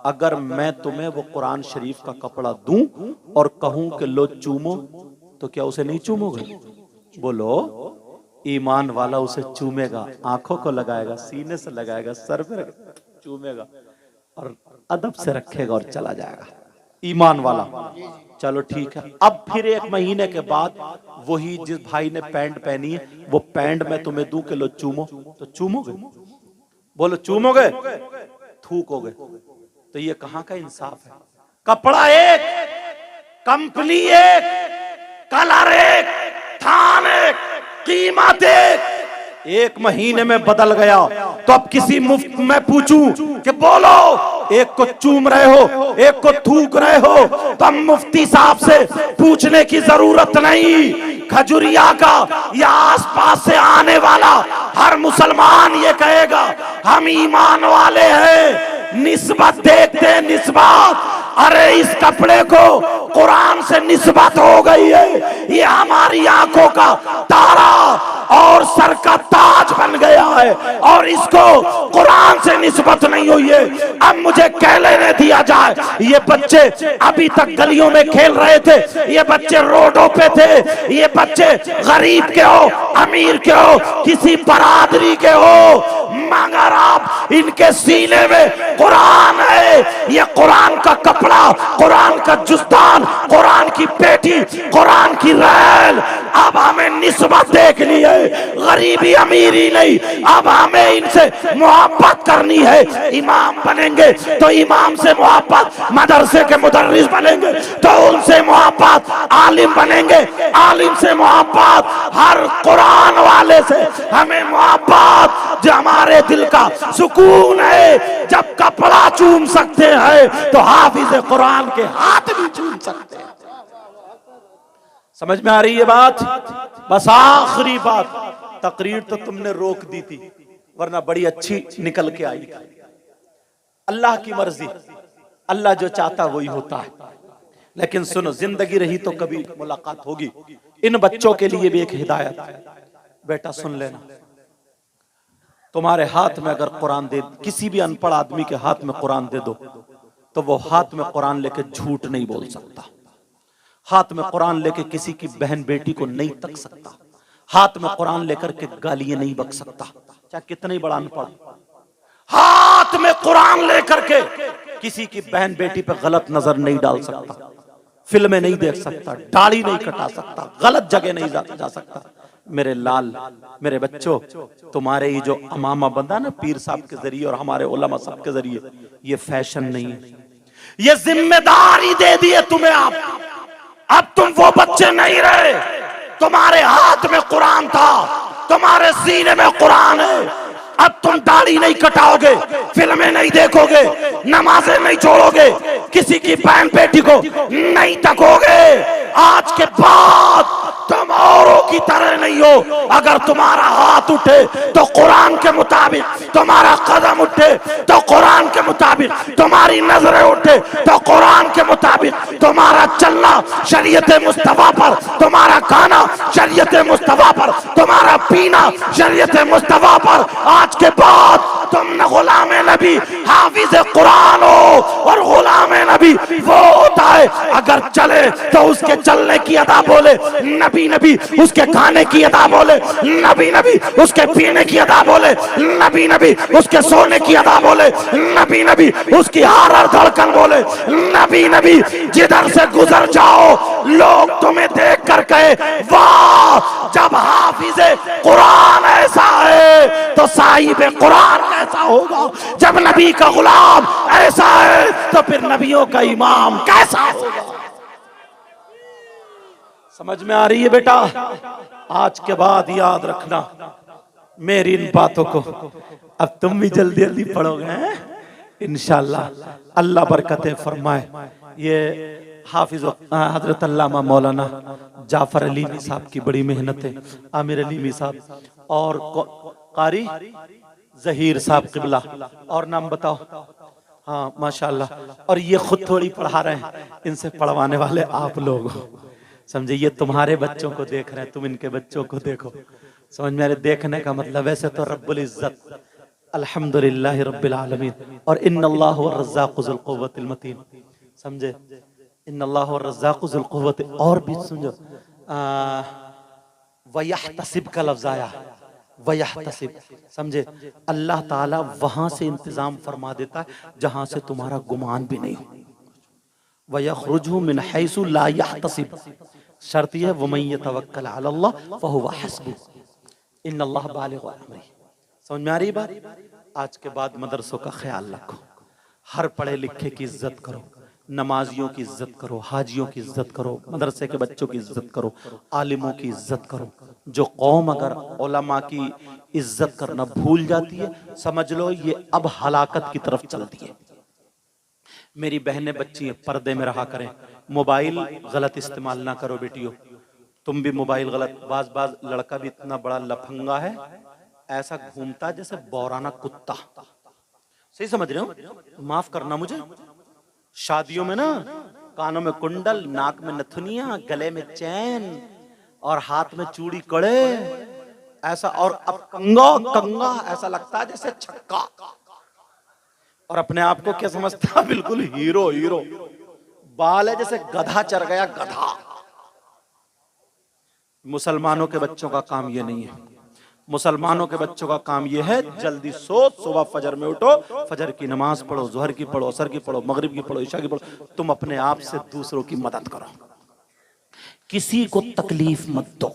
अगर मैं तुम्हें वो कुरान शरीफ का कपड़ा दूं और कहूं कि लो चूमो, तो क्या उसे नहीं चूमोगे? बोलो। ईमान वाला उसे चूमेगा, आंखों को लगाएगा, सीने से लगाएगा, सर पे चूमेगा और अदब से रखेगा और चला जाएगा। ईमान वाला। चलो ठीक है। अब फिर 1 महीने के बाद वही जिस भाई ने पैंट पहनी है, वो पैंट मैं तुम्हें दूं कि लो चूमो, तो चूमोगे? बोलो चूमोगे? थूकोगे? तो ये कहां का इंसाफ है? कपड़ा एक, कंपनी एक, कलर एक, थान एक, कीमत एक, 1 महीने में बदल गया। तो अब किसी मुफ्त में पूछूं कि बोलो, एक को चूम रहे हो, एक को थूक रहे हो, तो हम मुफ्ती साहब से पूछने की जरूरत नहीं। खजुरिया का या आसपास से आने वाला हर मुसलमान ये कहेगा हम ईमान वाले हैं। निस्बत देखते हैं, निस्बत। अरे इस कपड़े को कुरान से निस्बत हो गई है, ये हमारी आंखों का तारा और सर का ताज बन गया है, और इसको कुरान से निस्बत नहीं हुई है। अब मुझे कह लेने दिया जाए, ये बच्चे अभी तक गलियों में खेल रहे थे, ये बच्चे रोडों पे थे, ये बच्चे गरीब के हो, अमीर के हो, किसी बरादरी के हो, मगर आप इनके सीने में कुरान है। ये कुरान का कपड़ा, कुरान का जुस्तान, कुरान की पेटी, कुरान की रैल। अब हमें निस्बत देखनी है, गरीबी अमीरी नहीं। अब हमें इनसे मोहब्बत करनी है। इमाम बनेंगे तो इमाम से मोहब्बत, मदरसे के मुदर्रिस बनेंगे तो उनसे मोहब्बत, आलिम बनेंगे आलिम से मोहब्बत, हर कुरान वाले से हमें मोहब्बत। जो हमारे दिल का सुकून है, जब कपड़ा चूम सकते हैं तो हाफिज कुरान के हाथ भी चूम सकते हैं। समझ में आ रही है बात? बस आखिरी बात, तकरीर तो तुमने रोक दी थी, वरना बड़ी अच्छी निकल के आई। अल्लाह की मर्जी, अल्लाह जो चाहता वही होता है। लेकिन सुनो, जिंदगी रही तो कभी मुलाकात होगी। इन बच्चों के लिए भी एक हिदायत है, बेटा सुन लेना। तुम्हारे हाथ में अगर कुरान दे, किसी भी अनपढ़ आदमी के हाथ में कुरान दे दो, तो वो हाथ में कुरान लेके झूठ नहीं बोल सकता। हाथ में कुरान लेके किसी की बहन बेटी को नहीं तक सकता। हाथ में कुरान लेकर के गालियां नहीं बक सकता, चाहे कितना ही बड़ा अनपढ़। हाथ में कुरान लेकर के किसी की बहन बेटी पे गलत नजर नहीं डाल सकता, फिल्में नहीं देख सकता, दाढ़ी नहीं कटा सकता, गलत जगह नहीं जा सकता। मेरे लाल, मेरे बच्चों, तुम्हारे ये जो अमामा बंधा ना पीर साहब के जरिए और हमारे उलमा साहब के जरिए, ये फैशन नहीं है, ये जिम्मेदारी दे दी है तुम्हें। आप अब तुम वो बच्चे नहीं रहे। तुम्हारे हाथ में कुरान था, तुम्हारे सीने में कुरान है। अब तुम दाढ़ी नहीं कटाओगे, फिल्में नहीं देखोगे, नमाजें नहीं छोड़ोगे, किसी की बहन बेटी को नहीं तकोगे। आज के बाद तुम औरों की तरह नहीं हो। अगर तुम्हारा हाथ उठे तो कुरान के मुताबिक, तुम्हारा कदम उठे तो कुरान के मुताबिक, तुम्हारी नजरें उठे तो कुरान के मुताबिक, तुम्हारा चलना शरीयत मुस्तफा पर, तुम्हारा खाना शरीयत मुस्तफा पर, तुम्हारा पीना शरीयत मुस्तफा पर। आज के बाद तुम न गुलाम नबी हाफिज कुरान हो, और गुलाम नबी वो होता है अगर चले तो उसके चलने की अदा बोले, नबी नबी उसके खाने की अदा बोले, नबी नबी उसके पीने की अदा बोले, नबी नबी उसके सोने की अदा बोले, नबी नबी उसकी हर हर धड़कन बोले, नबी नबी जिधर से गुजर जाओ लोग तुम्हें देख कर कहे वाह। जब हाफिज कुरान ऐसा है तो साहिब कुरान कैसा होगा? जब नबी का गुलाम ऐसा है तो फिर नबियों का इमाम कैसा होगा? समझ में आ रही है बेटा? आज के बाद याद रखना मेरी इन बातों को। अब तुम भी जल्दी जल्दी पढ़ोगे इंशाअल्लाह। अल्लाह बरकतें फरमाए। ये हाफिज हजरत अल्लामा मौलाना जाफर अलीमी साहब की बड़ी मेहनत है, आमिर अलीमी साहब और कारी जहीर साहब किबला। और नाम बताओ? हाँ माशाअल्लाह। और ये खुद थोड़ी पढ़ा रहे हैं, इनसे पढ़वाने वाले आप लोग हो। समझे? ये तुम्हारे बच्चों को देख रहे हैं, तुम इनके बच्चों को देखो। समझ में? देखने का मतलब वैसे तो रब्बुल इज्जत अल्हम्दुलिल्लाह रब्बिल आलमीन और इन्नल्लाह हुवा रज़्ज़ाक़ु ज़ुल क़ुव्वतिल मतीन। समझे? इन्नल्लाह हुवा रज़्ज़ाक़ु ज़ुल क़ुव्वति। और भी समझो, वयहतसिब का लफ्ज़ आया, वयहतसिब। समझे? अल्लाह ताला वहां से इंतजाम फरमा देता है जहां से तुम्हारा गुमान भी नहीं हो। वयख़रुजु मिन हैसु ला यहतसिब। शर्त यह वमन यतवक्कल अलल्लाह फहुवा हस्बुह इन्नल्लाह बालिग़ु अम्रिही। समझ में आ रही बात? आज के बाद मदरसों का ख्याल रखो, हर पढ़े लिखे की इज्जत करो, नमाजियों की इज्जत करो, हाजियों की इज्जत करो, मदरसे के बच्चों की इज्जत करो, आलिमों की इज्जत करो। जो कौम अगर उलमा की इज्जत करना भूल जाती है, समझ लो ये अब हलाकत की तरफ चलती है। मेरी बहनें बच्ची हैं, पर्दे में रहा करें, मोबाइल गलत इस्तेमाल ना करो बेटियों। तुम भी मोबाइल गलत, बाज लड़का भी इतना बड़ा लफंगा है, ऐसा घूमता जैसे बौराना कुत्ता। सही समझ रहे हो? माफ करना मुझे। शादियों में ना कानों में कुंडल, नाक में नथुनिया, गले में चैन और हाथ में चूड़ी कड़े, ऐसा। और अब कंगा ऐसा लगता है जैसे छक्का। और अपने आप को क्या समझता है? बिल्कुल हीरो। बाल है जैसे गधा चढ़ गया, गधा। मुसलमानों के बच्चों का काम ये नहीं है। मुसलमानों के बच्चों का काम ये है, जल्दी सो, सुबह फजर में उठो, फजर की नमाज पढ़ो, जोहर की पढ़ो, असर की पढ़ो, मगरिब की पढ़ो, इशा की पढ़ो। तुम अपने आप से दूसरों की मदद करो, किसी को तकलीफ मत दो,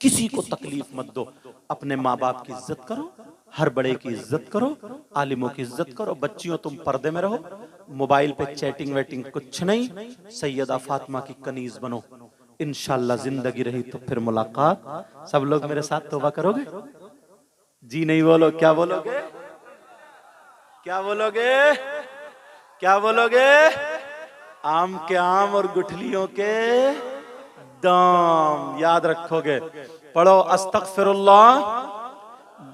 किसी को तकलीफ मत दो। अपने माँ बाप की इज्जत करो, हर बड़े की इज्जत करो, आलिमों की इज्जत करो। बच्चियों तुम पर्दे में रहो, मोबाइल पे चैटिंग वेटिंग कुछ नहीं। सैयदा फातिमा की कनीज बनो। इंशाल्लाह जिंदगी रही तो फिर मुलाकात। सब लोग मेरे साथ तौबा करोगे? जी नहीं बोलो, क्या बोलोगे? क्या बोलोगे? क्या बोलोगे? आम के आम और गुठलियों के दाम याद रखोगे। पढ़ो अस्तगफिरुल्लाह।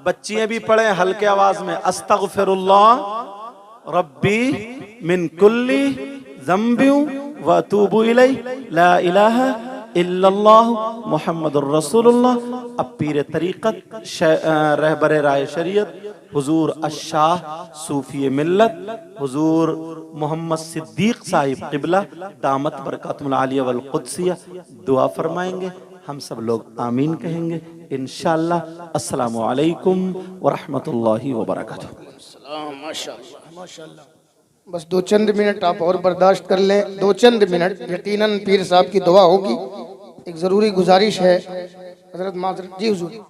बच्चियां भी पढ़े हल्के आवाज में, अस्तगफिरुल्लाह रब्बी मिन कुल्ली ज़ंबि व अतूबु इलैहि ला इलाहा इल्लल्लाह मुहम्मदुर रसूलुल्लाह। अब पीर तरीक़त, रहबरे राय शरीयत हुजूर अशाह सूफी मिल्लत हुजूर मोहम्मद सिद्दीक साहिब क़िबला दामत बरकातुल आलिया वल क़ुद्सिया दुआ फरमाएंगे। हम सब लोग आमीन कहेंगे इंशाअल्लाह। अस्सलामु अलैकुम व रहमतुल्लाहि व बरकातुहू। माशाअल्लाह। बस 2 मिनट आप और बर्दाश्त कर लें, 2 मिनट। यकीनन पीर साहब की दुआ होगी। एक ज़रूरी गुजारिश है हज़रत माज़रत जी हुजूर।